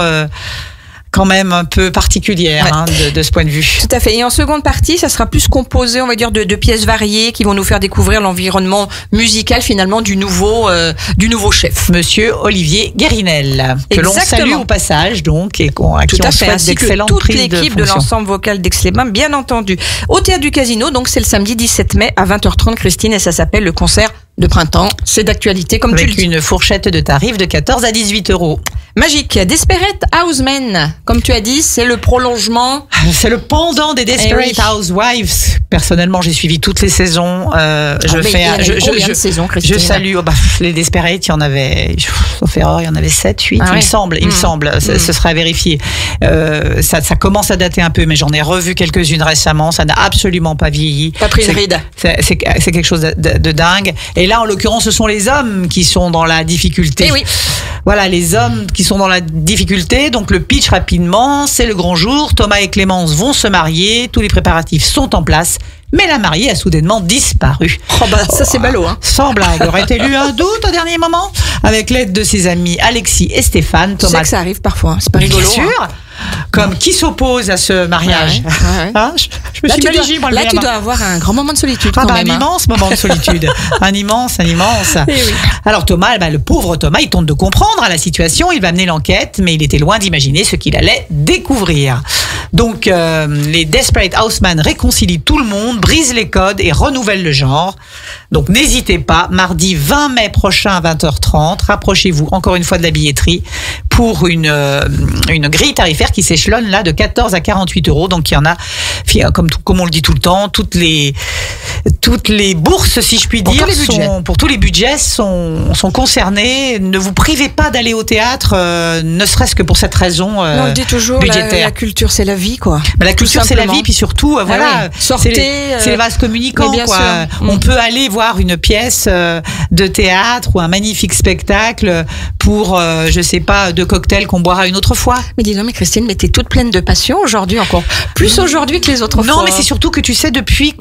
quand même un peu particulière de ce point de vue. Tout à fait. Et en seconde partie, ça sera plus composé, on va dire, de pièces variées qui vont nous faire découvrir l'environnement musical finalement du nouveau chef. Monsieur Olivier Guérinel, que l'on salue au passage, donc, et à qui on souhaite d'excellentes prises de fonction. Toute l'équipe de l'ensemble vocal d'Aix-les-Bains, bien entendu. Au Théâtre du Casino, donc c'est le samedi 17 mai à 20h30, Christine, et ça s'appelle le concert de printemps. C'est d'actualité, comme tu le dis. Avec une fourchette de tarifs de 14 à 18 €. Magique. Desperate Housemen, comme tu as dit, c'est le prolongement. C'est le pendant des Desperate Housewives. Personnellement, j'ai suivi toutes les saisons. de saisons, Christine? Je salue. Les Desperate, il y en avait, sauf erreur, il y en avait 7, 8, il me semble. Ce serait à vérifier. Ça commence à dater un peu, mais j'en ai revu quelques-unes récemment. Ça n'a absolument pas vieilli. Pas pris une ride. C'est quelque chose de dingue. Et là, en l'occurrence, ce sont les hommes qui sont dans la difficulté. Et oui. Voilà, les hommes qui sont dans la difficulté. Donc le pitch rapidement, c'est le grand jour. Thomas et Clémence vont se marier. Tous les préparatifs sont en place. Mais la mariée a soudainement disparu. Ça c'est ballot, hein. Sans blague. Aurait-elle eu un doute au dernier moment? Avec l'aide de ses amis Alexis et Stéphane, Thomas. Tu sais que ça arrive parfois. C'est pas rigolo. Bien sûr. Comme qui s'oppose à ce mariage. Hein, je me suis imaginé, moi, là, tu dois avoir un grand moment de solitude. Un immense moment de solitude. un immense. Oui. Alors Thomas, le pauvre Thomas, il tente de comprendre la situation. Il va mener l'enquête, mais il était loin d'imaginer ce qu'il allait découvrir. Donc les Desperate Housemen réconcilient tout le monde, brisent les codes et renouvellent le genre. Donc n'hésitez pas, mardi 20 mai prochain à 20h30, rapprochez-vous encore une fois de la billetterie pour une grille tarifaire qui s'échelonne là de 14 à 48 €. Donc il y en a, comme on le dit tout le temps, toutes les bourses, si je puis dire, pour tous les budgets sont concernés. Ne vous privez pas d'aller au théâtre, ne serait-ce que pour cette raison on le dit toujours, budgétaire. La culture c'est la vie, quoi. La culture c'est la vie, puis surtout sortez, c'est les vases communicants, quoi. On peut aller voir une pièce de théâtre ou un magnifique spectacle pour je sais pas, 2 cocktails qu'on boira une autre fois. Mais dis donc, mais Christine, mais t'es toute pleine de passion aujourd'hui, encore plus aujourd'hui que les autres fois. Non, mais c'est surtout que tu sais, depuis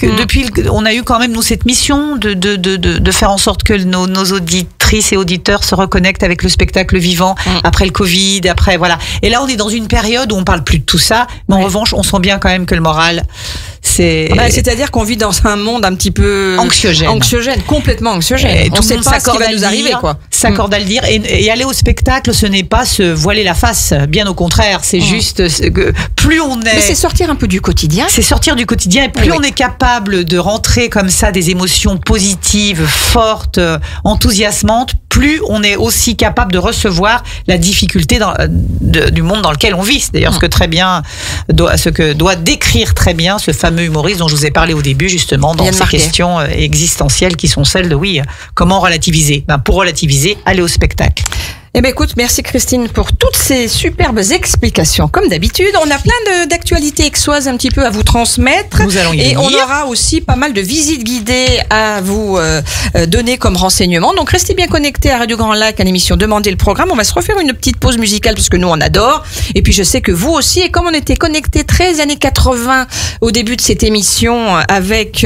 on a eu quand même nous cette mission de faire en sorte que nos auditrices et auditeurs se reconnectent avec le spectacle vivant après le Covid, après voilà. Et là, on est dans une période où on parle plus de tout ça, mais en revanche, on sent bien quand même que le moral, c'est-à-dire qu'on vit dans un monde un petit peu anxiogène, complètement anxiogène. On ne sait pas ce qui va nous arriver, quoi. S'accorde à le dire. Et aller au spectacle, ce n'est pas se voiler la face, bien au contraire. C'est juste que plus on est. Mais c'est sortir un peu du quotidien. C'est sortir du quotidien, et plus on est capable de rentrer comme ça des émotions positives, fortes, enthousiasmantes, plus on est aussi capable de recevoir la difficulté du monde dans lequel on vit. C'est d'ailleurs ce que doit décrire très bien ce fameux humoriste dont je vous ai parlé au début, justement, dans ces questions existentielles qui sont celles de comment relativiser. Pour relativiser, aller au spectacle. Eh bien, écoute, merci Christine pour toutes ces superbes explications. Comme d'habitude, on a plein d'actualités aixoises un petit peu à vous transmettre. Nous allons y venir. Et on aura aussi pas mal de visites guidées à vous donner comme renseignements. Donc, restez bien connectés à Radio Grand Lac, à l'émission Demandez le programme. On va se refaire une petite pause musicale parce que nous, on adore. Et puis, je sais que vous aussi. Et comme on était connectés 13 années 80 au début de cette émission avec,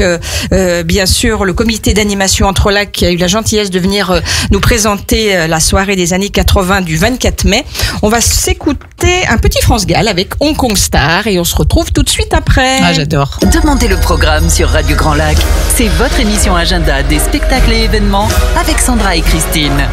bien sûr, le comité d'animation Entre Lacs qui a eu la gentillesse de venir nous présenter la soirée des années 80 du 24 mai. On va s'écouter un petit France Gall avec Hong Kong Star et on se retrouve tout de suite après. Ah, j'adore. Demandez le programme sur Radio Grand Lac. C'est votre émission agenda des spectacles et événements avec Sandra et Christine.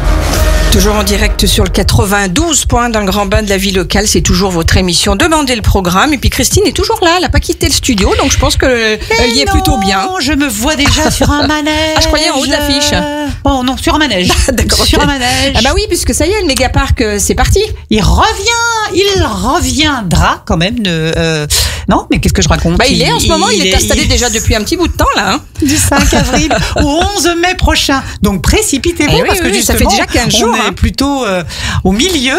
Toujours en direct sur le 92 points dans le grand bain de la vie locale. C'est toujours votre émission Demandez le programme. Et puis Christine est toujours là. Elle n'a pas quitté le studio. Donc je pense qu'elle y est plutôt bien. Je me vois déjà sur un manège. Ah, je croyais en haut de l'affiche. Oh non, sur un manège. D'accord. Sur un manège. Ah bah oui, puisque ça y est, le mégaparc, c'est parti. Il reviendra quand même. Non, mais qu'est-ce que je raconte? Il est en ce moment, il est installé déjà depuis un petit bout de temps là. Du 5 avril au 11 mai prochain. Donc précipitez-vous parce que justement, ça fait déjà 15 jours. On est plutôt au milieu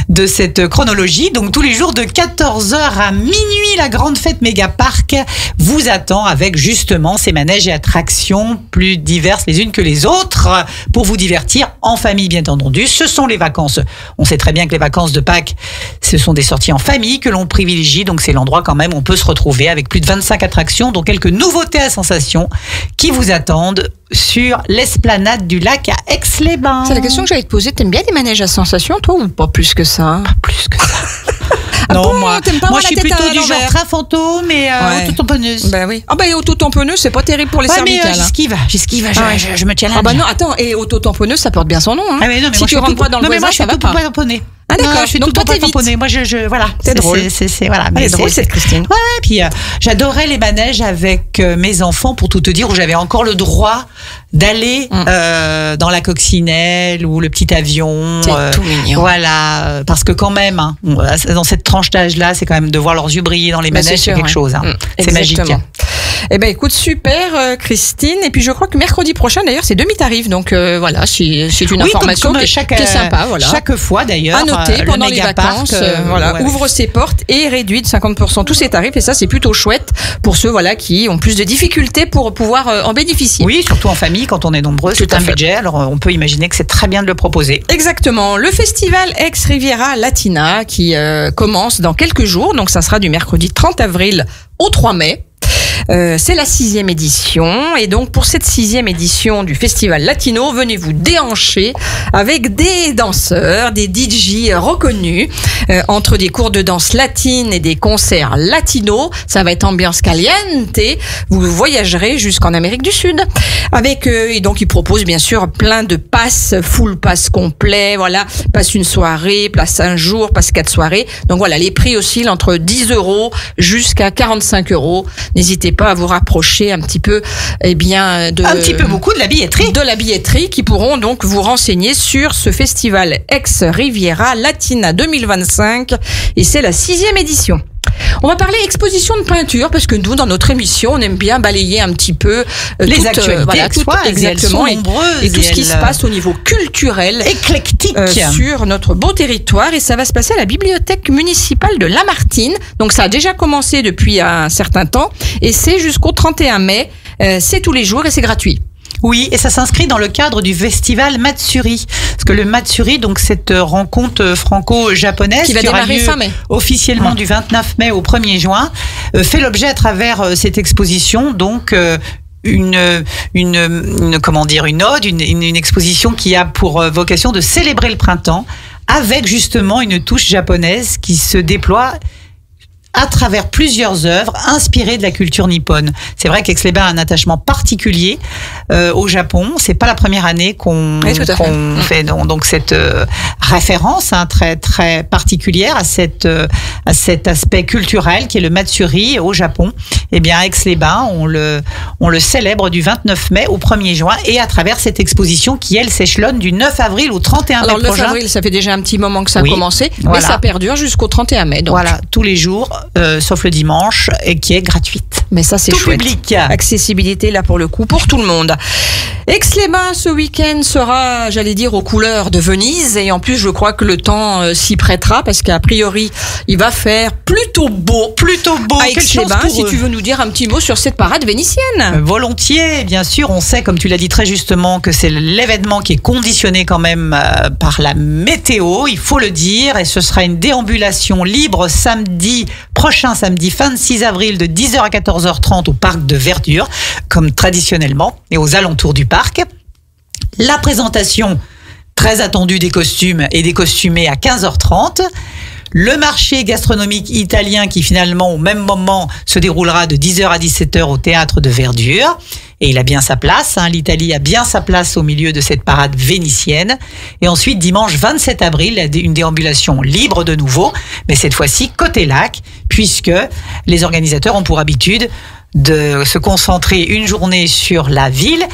de cette chronologie. Donc tous les jours de 14h à minuit, la grande fête Mégaparc vous attend avec justement ces manèges et attractions plus diverses les unes que les autres pour vous divertir en famille, bien entendu. Ce sont les vacances. On sait très bien que les vacances de Pâques, ce sont des sorties en famille que l'on privilégie. Donc c'est l'endroit quand même où on peut se retrouver avec plus de 25 attractions, dont quelques nouveautés à sensation qui vous attendent sur l'esplanade du lac à Aix-les-Bains. C'est la question que j'allais te poser. T'aimes bien les manèges à sensations, toi, ou pas plus que ça? Pas plus que ça. Non, moi je suis plutôt du genre train fantôme et auto-tamponneuse. Ben oui. Ah ben auto-tamponneuse, c'est pas terrible pour les cervicales. Mais j'esquive, je me challenge. Ah bah non, attends, et auto-tamponneuse, ça porte bien son nom. Hein. Ah mais non, mais si tu rentres pas dans le voisin, ça va pas. Tamponner. Ah d'accord. Je suis donc tout le temps tamponnée. Moi, voilà. C'est drôle. Voilà. Mais c'est drôle, cette Christine. Ouais. Puis j'adorais les manèges avec mes enfants, pour tout te dire, où j'avais encore le droit d'aller dans la coccinelle ou le petit avion. C'est tout mignon. Voilà, parce que quand même, dans cette tranche d'âge-là, c'est quand même de voir leurs yeux briller dans les manèges, c'est quelque chose. C'est magique. Eh ben écoute, super Christine. Et puis je crois que mercredi prochain, d'ailleurs, c'est demi-tarif. Donc voilà, c'est une information qui est sympa. Voilà. Chaque fois d'ailleurs. À noter pendant les vacances. Ouvre ses portes et réduit de 50% tous ses tarifs. Et ça, c'est plutôt chouette pour ceux qui ont plus de difficultés pour pouvoir en bénéficier. Oui, surtout en famille, quand on est nombreux, c'est un budget. Alors on peut imaginer que c'est très bien de le proposer. Exactement. Le festival Ex Riviera Latina qui commence dans quelques jours. Donc ça sera du mercredi 30 avril au 3 mai. C'est la 6e édition et donc pour cette 6e édition du Festival Latino, venez vous déhancher avec des danseurs, des DJ reconnus, entre des cours de danse latine et des concerts latinos. Ça va être ambiance caliente. Vous voyagerez jusqu'en Amérique du Sud avec et donc ils proposent bien sûr plein de passes, full pass complet, voilà, passe une soirée, place un jour, passe 4 soirées. Donc voilà, les prix oscillent entre 10 € jusqu'à 45 €. N'hésitez pas à vous rapprocher un petit peu, beaucoup de la billetterie. De la billetterie qui pourront donc vous renseigner sur ce festival Ex Riviera Latina 2025 et c'est la 6e édition. On va parler exposition de peinture parce que nous, dans notre émission, on aime bien balayer un petit peu les actualités, exactement, et tout ce qui se passe au niveau culturel, éclectique, sur notre beau territoire. Et ça va se passer à la bibliothèque municipale de Lamartine. Donc ça a déjà commencé depuis un certain temps et c'est jusqu'au 31 mai. C'est tous les jours et c'est gratuit. Oui, et ça s'inscrit dans le cadre du festival Matsuri. Parce que le Matsuri, donc cette rencontre franco-japonaise qui va démarrer fin mai, officiellement du 29 mai au 1er juin, fait l'objet à travers cette exposition, donc une ode, une exposition qui a pour vocation de célébrer le printemps avec justement une touche japonaise qui se déploie à travers plusieurs œuvres inspirées de la culture nippone. C'est vrai qu'Aix-les-Bains a un attachement particulier au Japon. C'est pas la première année qu'on fait donc cette référence très très particulière à cet aspect culturel qui est le Matsuri au Japon. Eh bien, à Aix-les-Bains, on le célèbre du 29 mai au 1er juin et à travers cette exposition qui, elle, s'échelonne du 9 avril au 31 mai prochain. Alors, le 9 avril, ça fait déjà un petit moment que ça a commencé, mais ça perdure jusqu'au 31 mai. Donc. Voilà, tous les jours, sauf le dimanche, et qui est gratuite. Mais ça, c'est chouette. Public. Accessibilité, là, pour le coup, pour tout le monde. Aix-les-Bains, ce week-end, sera, j'allais dire, aux couleurs de Venise. Et en plus, je crois que le temps s'y prêtera, parce qu'a priori, il va faire plutôt beau. À Aix-les-Bains, si tu veux nous dire un petit mot sur cette parade vénitienne. Volontiers, bien sûr. On sait, comme tu l'as dit très justement, que c'est l'événement qui est conditionné quand même par la météo, il faut le dire. Et ce sera une déambulation libre prochain samedi 26 avril de 10h à 14h30 au parc de Verdure, comme traditionnellement, et aux alentours du parc. La présentation très attendue des costumes et des costumés à 15h30. Le marché gastronomique italien qui finalement au même moment se déroulera de 10h à 17h au théâtre de Verdure. Et il a bien sa place, l'Italie a bien sa place au milieu de cette parade vénitienne. Et ensuite, dimanche 27 avril, une déambulation libre de nouveau, mais cette fois-ci côté lac, puisque les organisateurs ont pour habitude de se concentrer une journée sur la ville,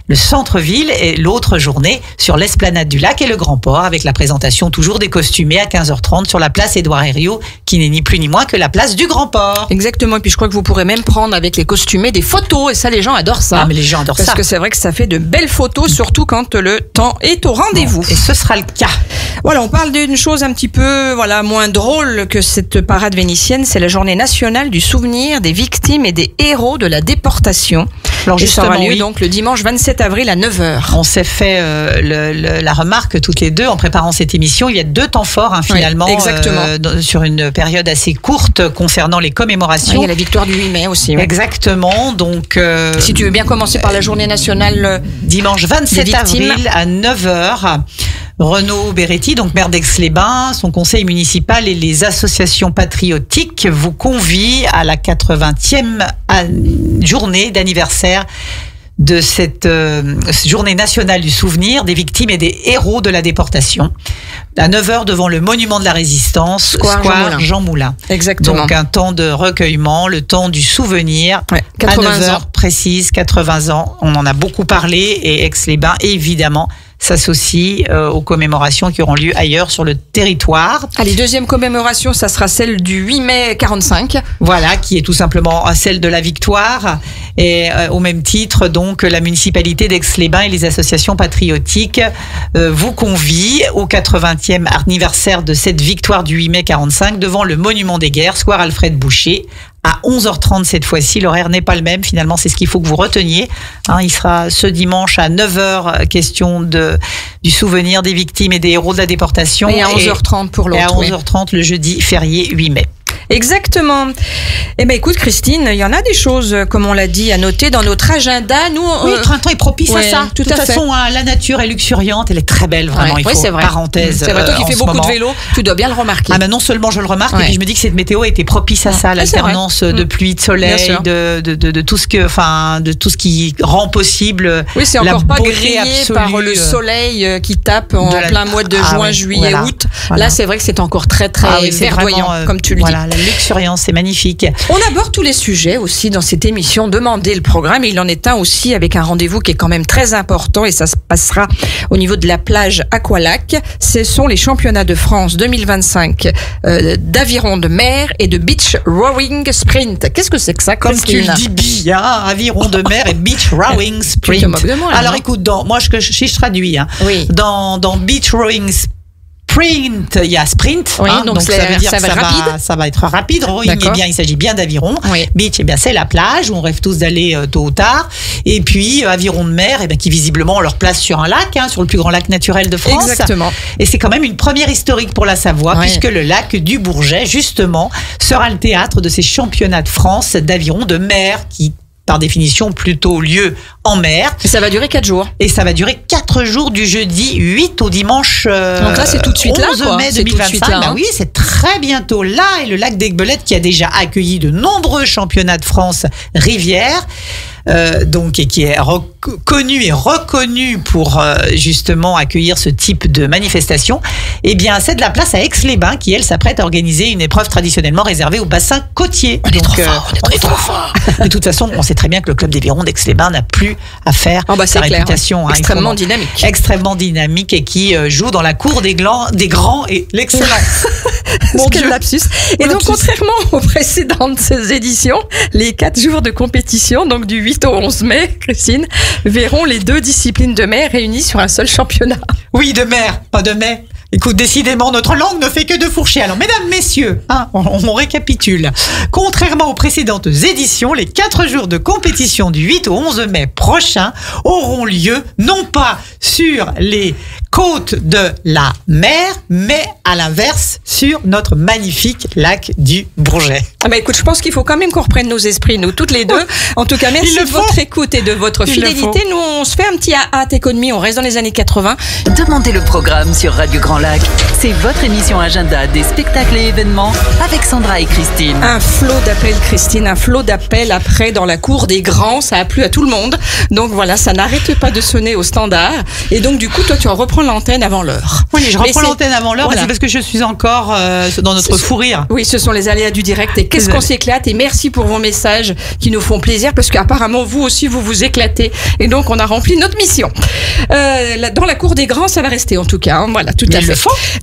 le centre-ville, et l'autre journée sur l'esplanade du lac et le Grand Port, avec la présentation toujours des costumés à 15h30 sur la place Édouard Herriot, qui n'est ni plus ni moins que la place du Grand Port. Exactement, et puis je crois que vous pourrez même prendre avec les costumés des photos, et ça, les gens adorent ça. Ah, mais les gens adorent ça. Parce que c'est vrai que ça fait de belles photos, surtout quand le temps est au rendez-vous. Et ce sera le cas. Voilà, on parle d'une chose un petit peu moins drôle que cette parade vénitienne, c'est la journée nationale du souvenir des victimes et des héros de la déportation. Alors justement, ça aura lieu donc le dimanche 27 avril à 9h. On s'est fait la remarque toutes les deux en préparant cette émission. Il y a 2 temps forts finalement, sur une période assez courte concernant les commémorations. Il y a la victoire du 8 mai aussi. Ouais. Exactement. Donc, si tu veux bien commencer par la journée nationale dimanche 27 avril à 9h. Renaud Beretti, donc maire d'Aix-les-Bains, son conseil municipal et les associations patriotiques vous convient à la 80e journée d'anniversaire de cette journée nationale du souvenir des victimes et des héros de la déportation. À 9h devant le monument de la Résistance, Square Jean Moulin. Exactement. Donc un temps de recueillement, le temps du souvenir. Ouais, 80 à 9h ans. précise, 80 ans. On en a beaucoup parlé et Aix-les-Bains, évidemment, s'associe aux commémorations qui auront lieu ailleurs sur le territoire. Allez, deuxième commémoration, ça sera celle du 8 mai 45. Voilà, qui est tout simplement celle de la victoire. Et au même titre, donc, la municipalité d'Aix-les-Bains et les associations patriotiques vous convient au 80e anniversaire de cette victoire du 8 mai 45 devant le monument des guerres, Square Alfred Boucher. À 11h30 cette fois-ci, l'horaire n'est pas le même. Finalement, c'est ce qu'il faut que vous reteniez. Il sera ce dimanche à 9h, question du souvenir des victimes et des héros de la déportation. Et à 11h30 pour l'autre. Et à 11h30 le jeudi férié 8 mai. Exactement. Eh ben écoute Christine, il y en a des choses, comme on l'a dit, à noter dans notre agenda. Nous, oui, le printemps est propice à ça. Tout de toute façon, la nature est luxuriante, elle est très belle, vraiment. Il faut c'est vrai. Parenthèse. C'est vrai, toi qui fais beaucoup de vélo, tu dois bien le remarquer. Ah ben non seulement je le remarque, et puis je me dis que cette météo était propice à ça, l'alternance de pluie, de soleil, de tout ce de tout ce qui rend possible. Oui, c'est encore pas grillé par le soleil qui tape en plein mois de juin, juillet, août. Là, c'est vrai que c'est encore très verdoyant, comme tu le dis. La luxuriance, c'est magnifique. On aborde tous les sujets aussi dans cette émission Demandez le programme. Il en est un aussi avec un rendez-vous qui est quand même très important et ça se passera au niveau de la plage Aqualac. Ce sont les championnats de France 2025 d'aviron de mer et de beach rowing sprint. Qu'est-ce que c'est que ça, comme tu le dis bien, aviron de mer et beach rowing sprint. Tu te moques de moi, alors écoute, moi je traduis. Oui. Dans beach rowing sprint, il y a sprint, donc ça veut dire que ça va être rapide. Rowing, il s'agit bien d'aviron. Oui. Beach, c'est la plage où on rêve tous d'aller tôt ou tard. Et puis aviron de mer, qui visiblement ont leur place sur un lac, sur le plus grand lac naturel de France. Exactement. Et c'est quand même une première historique pour la Savoie, puisque le lac du Bourget, justement, sera le théâtre de ces championnats de France d'aviron de mer qui, par définition, plutôt lieu en mer. Et ça va durer 4 jours. Et ça va durer 4 jours du jeudi 8 au dimanche donc là, c'est tout de suite 11 là, mai 2025. Oui, c'est très bientôt là. Et le lac d'Aiguebelette qui a déjà accueilli de nombreux championnats de France rivière. Et qui est connu et reconnu pour justement accueillir ce type de manifestation, cède la place à Aix-les-Bains qui, elle, s'apprête à organiser une épreuve traditionnellement réservée au bassin côtier. On est trop fort. De toute façon, on sait très bien que le club d'aviron d'Aix-les-Bains n'a plus à faire sa réputation. Extrêmement dynamique. Extrêmement dynamique et qui joue dans la cour des grands et l'excellence. Mon Dieu, lapsus. Et donc, contrairement aux précédentes éditions, les 4 jours de compétition, donc du 8 au 11 mai, Christine, verront les 2 disciplines de mer réunies sur un seul championnat. Oui, de mer, pas de mai. Écoute, décidément, notre langue ne fait que de fourcher. Alors, mesdames, messieurs, on récapitule. Contrairement aux précédentes éditions, les 4 jours de compétition du 8 au 11 mai prochain auront lieu non pas sur les côtes de la mer, mais à l'inverse, sur notre magnifique lac du Bourget. Écoute, je pense qu'il faut quand même qu'on reprenne nos esprits, nous, toutes les deux. En tout cas, merci de votre écoute et de votre fidélité. Nous, on se fait un petit économie, on reste dans les années 80. Demandez le programme sur Radio Grand Lac. C'est votre émission agenda des spectacles et événements avec Sandra et Christine. Un flot d'appels, Christine, un flot d'appels après dans la cour des grands. Ça a plu à tout le monde. Donc voilà, ça n'arrête pas de sonner au standard. Et donc, du coup, toi, tu reprends l'antenne avant l'heure. Oui, je reprends l'antenne avant l'heure, c'est parce que je suis encore dans notre fou rire. Oui, ce sont les aléas du direct. Et qu'est-ce qu'on s'éclate. Et merci pour vos messages qui nous font plaisir parce qu'apparemment, vous aussi, vous vous éclatez. Et donc, on a rempli notre mission. Dans la cour des grands, ça va rester en tout cas. Voilà, tout à fait.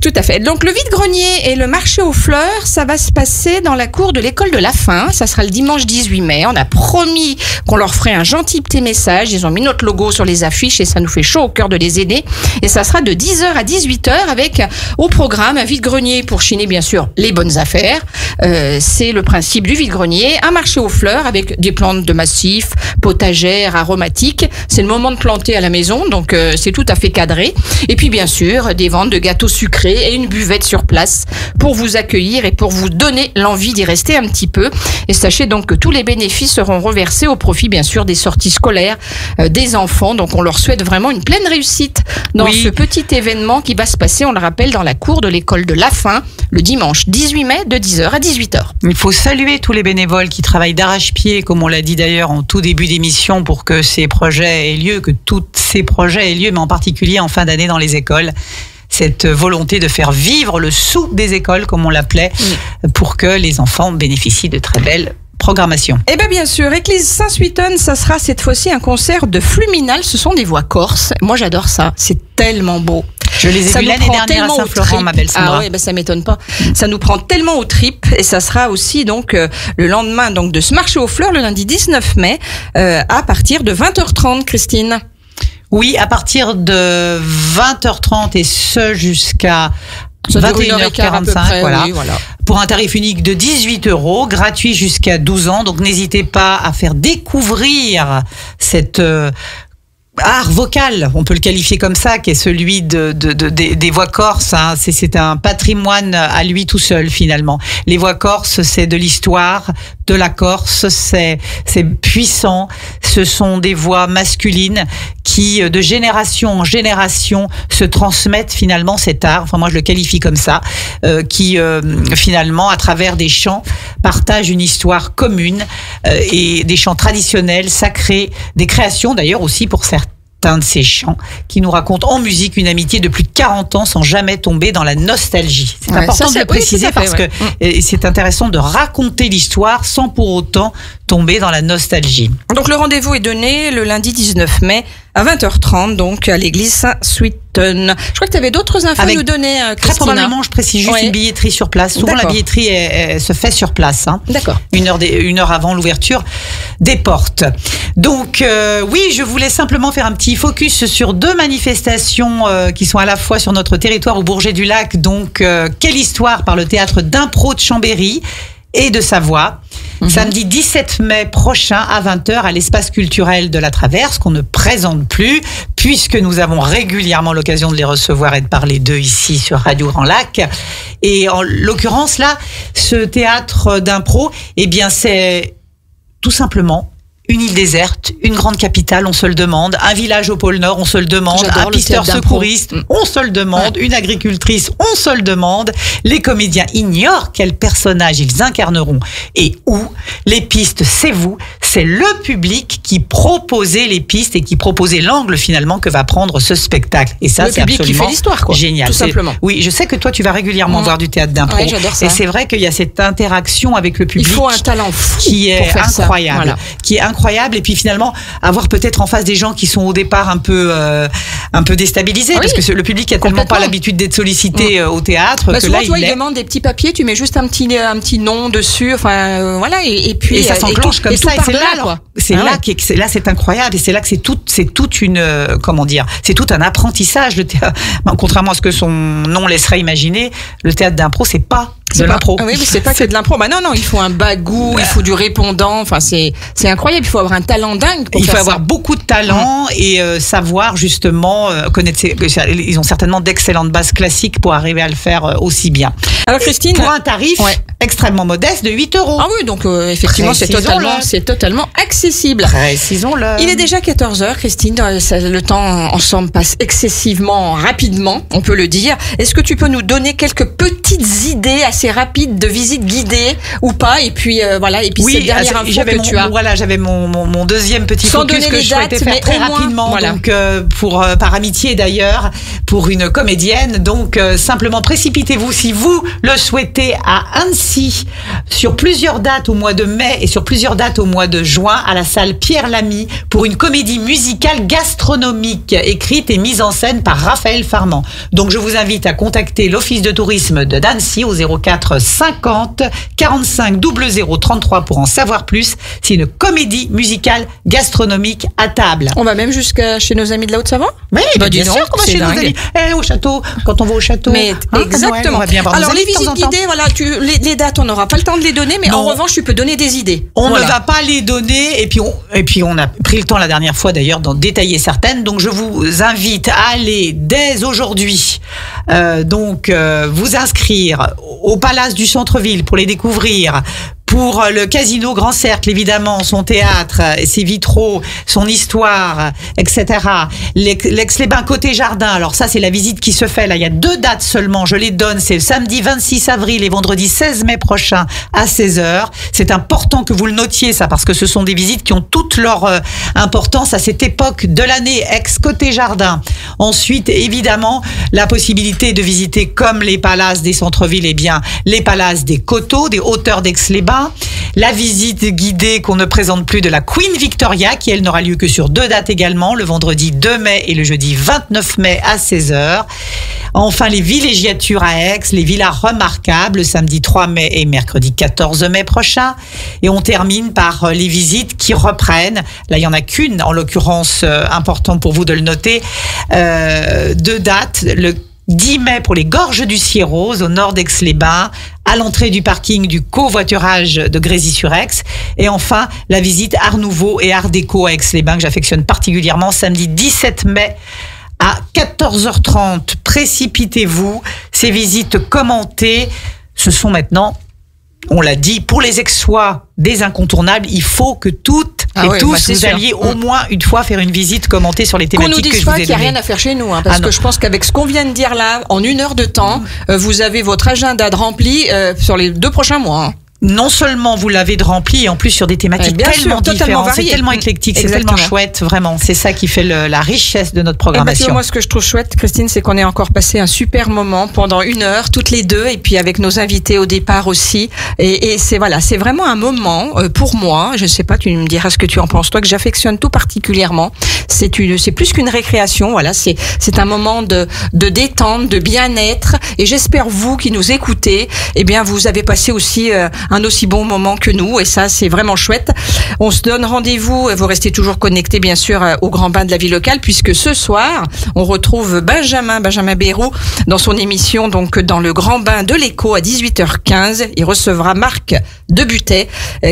Tout à fait. Donc, le vide-grenier et le marché aux fleurs, ça va se passer dans la cour de l'école de la Fin. Ça sera le dimanche 18 mai. On a promis qu'on leur ferait un gentil petit message. Ils ont mis notre logo sur les affiches et ça nous fait chaud au cœur de les aider. Et ça sera de 10h à 18h avec au programme un vide-grenier pour chiner bien sûr les bonnes affaires. C'est le principe du vide-grenier. Un marché aux fleurs avec des plantes de massif, potagères, aromatiques. C'est le moment de planter à la maison, donc c'est tout à fait cadré. Et puis bien sûr, des ventes de gâteaux sucrés et une buvette sur place pour vous accueillir et pour vous donner l'envie d'y rester un petit peu. Et sachez donc que tous les bénéfices seront reversés au profit bien sûr des sorties scolaires des enfants. Donc on leur souhaite vraiment une pleine réussite dans ce petit événement qui va se passer, on le rappelle, dans la cour de l'école de la Fin le dimanche 18 mai de 10h à 18h. Il faut saluer tous les bénévoles qui travaillent d'arrache-pied, comme on l'a dit d'ailleurs en tout début d'émission, pour que ces projets aient lieu, que tous ces projets aient lieu, mais en particulier en fin d'année dans les écoles. Cette volonté de faire vivre le sou des écoles, comme on l'appelait, pour que les enfants bénéficient de très belles programmations. Eh bien sûr, Église Saint-Suitonne, ça sera cette fois-ci un concert de Fluminal. Ce sont des voix corses. Moi, j'adore ça. C'est tellement beau. Je les ai vus l'année dernière à Saint-Florent, ma belle Sandra. Ah oui, ça m'étonne pas. Ça nous prend tellement aux tripes, et ça sera aussi donc le lendemain donc de ce marché aux fleurs, le lundi 19 mai, à partir de 20h30, Christine. Oui, à partir de 20h30 et ce jusqu'à 21h45, voilà. Pour un tarif unique de 18 €, gratuit jusqu'à 12 ans. Donc n'hésitez pas à faire découvrir cet art vocal, on peut le qualifier comme ça, qui est celui des voix corses. Hein. C'est un patrimoine à lui tout seul finalement. Les voix corses, c'est de l'histoire de la Corse, c'est puissant. Ce sont des voix masculines qui, de génération en génération, se transmettent finalement cet art. Enfin, moi, je le qualifie comme ça, qui finalement, à travers des chants, partagent une histoire commune et des chants traditionnels, sacrés, des créations d'ailleurs aussi pour certains de ces chants qui nous racontent en musique une amitié de plus de 40 ans sans jamais tomber dans la nostalgie. C'est important de le préciser parce que c'est intéressant de raconter l'histoire sans pour autant tomber dans la nostalgie. Donc le rendez-vous est donné le lundi 19 mai à 20h30, donc à l'église Saint-Suitonne. Je crois que tu avais d'autres infos à nous donner, Christina. Très probablement, je précise juste une billetterie sur place. Souvent, la billetterie se fait sur place. Hein. D'accord. Une heure avant l'ouverture des portes. Donc, oui, je voulais simplement faire un petit focus sur 2 manifestations qui sont à la fois sur notre territoire au Bourget-du-Lac. Donc, quelle histoire par le théâtre d'impro de Chambéry et de Savoie. Samedi 17 mai prochain à 20h à l'espace culturel de la Traverse, qu'on ne présente plus, puisque nous avons régulièrement l'occasion de les recevoir et de parler d'eux ici sur Radio Grand Lac. Et en l'occurrence là, ce théâtre d'impro, eh bien c'est tout simplement une île déserte, une grande capitale, on se le demande, un village au pôle Nord, on se le demande, un pisteur secouriste, on se le demande, une agricultrice, on se le demande. Les comédiens ignorent quels personnages ils incarneront et où. Les pistes, c'est vous, c'est le public qui proposait les pistes et qui proposait l'angle finalement que va prendre ce spectacle. Et ça, c'est absolument qui fait l'histoire, quoi. Génial. Tout simplement. Oui, je sais que toi, tu vas régulièrement voir du théâtre d'impro. Ouais, j'adore ça. Et c'est vrai qu'il y a cette interaction avec le public. Il faut un talent fou qui est incroyable, voilà. qui est incroyable. Et puis finalement, avoir peut-être en face des gens qui sont au départ un peu déstabilisés, parce que le public a tellement pas l'habitude d'être sollicité au théâtre. Bah, que souvent, là, toi, il demande des petits papiers, tu mets juste un petit nom dessus, enfin voilà, et puis et ça s'enclenche comme ça. Et c'est là, c'est incroyable. Et c'est là que c'est toute une comment dire, c'est tout un apprentissage. Le théâtre, contrairement à ce que son nom laisserait imaginer, le théâtre d'impro, c'est pas de l'impro. Oui, mais c'est pas que de l'impro. Bah non, il faut un bagou, il faut du répondant. Enfin, c'est incroyable. Il faut avoir un talent dingue pour faire ça. Il faut avoir beaucoup de talent et savoir justement connaître. Ils ont certainement d'excellentes bases classiques pour arriver à le faire aussi bien. Alors Christine, pour un tarif extrêmement modeste de 8 €. Ah oui, donc effectivement, c'est totalement accessible. Précisons-le. Il est déjà 14h, Christine. Le temps ensemble passe excessivement rapidement, on peut le dire. Est-ce que tu peux nous donner quelques petites idées assez rapides de visite guidée ou pas? Et puis voilà. Et puis cette dernière info que tu as. Voilà, j'avais mon deuxième petit focus que je souhaitais faire très rapidement. Voilà. Donc par amitié d'ailleurs pour une comédienne. Donc simplement précipitez-vous si vous le souhaitez à Annecy sur plusieurs dates au mois de mai et sur plusieurs dates au mois de juin à la salle Pierre Lamy pour une comédie musicale gastronomique écrite et mise en scène par Raphaël Farman. Donc je vous invite à contacter l'office de tourisme de d'Annecy au 04 50 45 00 33 pour en savoir plus. C'est une comédie musicale gastronomique à table. On va même jusqu'à chez nos amis de la Haute-Savoie? Oui, bien sûr qu'on va chez nos amis. Au château, quand on va au château. Mais exactement. Noël, alors les visites guidées, voilà, les dates, on n'aura pas le temps de les donner, mais en revanche, tu peux donner des idées. On ne va pas les donner, et puis on a pris le temps la dernière fois d'ailleurs d'en détailler certaines. Donc je vous invite à aller dès aujourd'hui, vous inscrire au Palace du Centre-Ville pour les découvrir, Pour le Casino Grand Cercle, évidemment, son théâtre, ses vitraux, son histoire, etc. L'Aix-les-Bains côté jardin. Alors ça, c'est la visite qui se fait. Là, il y a 2 dates seulement. Je les donne. C'est le samedi 26 avril et vendredi 16 mai prochain à 16h. C'est important que vous le notiez, ça, parce que ce sont des visites qui ont toute leur importance à cette époque de l'année. Aix côté jardin. Ensuite, évidemment, la possibilité de visiter comme les palaces des centres-villes, eh bien, les palaces des coteaux, des hauteurs d'Aix-les-Bains. La visite guidée qu'on ne présente plus de la Queen Victoria, qui elle n'aura lieu que sur 2 dates également, le vendredi 2 mai et le jeudi 29 mai à 16h. Enfin, les villégiatures à Aix, les villas remarquables, le samedi 3 mai et mercredi 14 mai prochain. Et on termine par les visites qui reprennent. Là, il n'y en a qu'une, en l'occurrence, important pour vous de le noter. 2 dates, le 10 mai pour les Gorges du Sierrose, au nord d'Aix-les-Bains, à l'entrée du parking du covoiturage de Grésy-sur-Aix. Et enfin, la visite Art Nouveau et Art Déco à Aix-les-Bains, que j'affectionne particulièrement, samedi 17 mai à 14h30. Précipitez-vous. Ces visites commentées, ce sont maintenant, on l'a dit, pour les Aixois, des incontournables. Il faut que toutes et tous vous alliez au moins une fois faire une visite commentée sur les thématiques que je vous ai données. Qu'on nous dise pas qu'il n'y a rien à faire chez nous, parce que je pense qu'avec ce qu'on vient de dire là, en 1 heure de temps, vous avez votre agenda de rempli sur les 2 prochains mois. Non seulement vous l'avez de rempli, et en plus sur des thématiques tellement différentes, c'est tellement éclectique, c'est tellement chouette, vraiment. C'est ça qui fait la richesse de notre programmation. Moi, ce que je trouve chouette, Christine, c'est qu'on ait encore passé un super moment pendant 1 heure, toutes les deux, et puis avec nos invités au départ aussi. Et c'est vraiment un moment pour moi. Je ne sais pas, tu me diras ce que tu en penses, toi, que j'affectionne tout particulièrement. C'est plus qu'une récréation. Voilà, c'est un moment de détente, de bien-être. Et j'espère vous qui nous écoutez, eh bien, vous avez passé aussi un aussi bon moment que nous, et ça c'est vraiment chouette. On se donne rendez-vous, vous restez toujours connectés bien sûr au Grand Bain de la vie locale, puisque ce soir on retrouve Benjamin Bérou dans son émission, donc dans le Grand Bain de l'Écho à 18h15. Il recevra Marc Debutet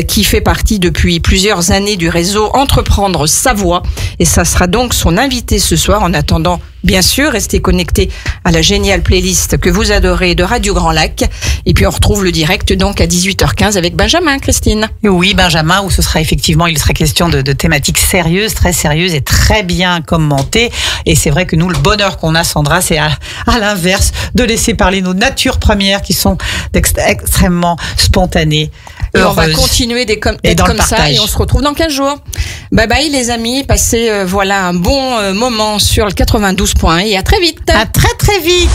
qui fait partie depuis plusieurs années du réseau Entreprendre Savoie, et ça sera donc son invité ce soir. En attendant, bien sûr, restez connectés à la géniale playlist que vous adorez de Radio Grand Lac. Et puis on retrouve le direct donc à 18h15 avec Benjamin, Christine. Oui, Benjamin, où il sera question de thématiques sérieuses, très sérieuses et très bien commentées. Et c'est vrai que nous, le bonheur qu'on a, Sandra, c'est à l'inverse de laisser parler nos natures premières qui sont extrêmement spontanées. Et on va continuer d'être comme ça, et on se retrouve dans 15 jours. Bye bye les amis, passez un bon moment sur le 92.1 et à très vite. À très très vite.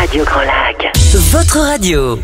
Radio Grand Lac, votre radio.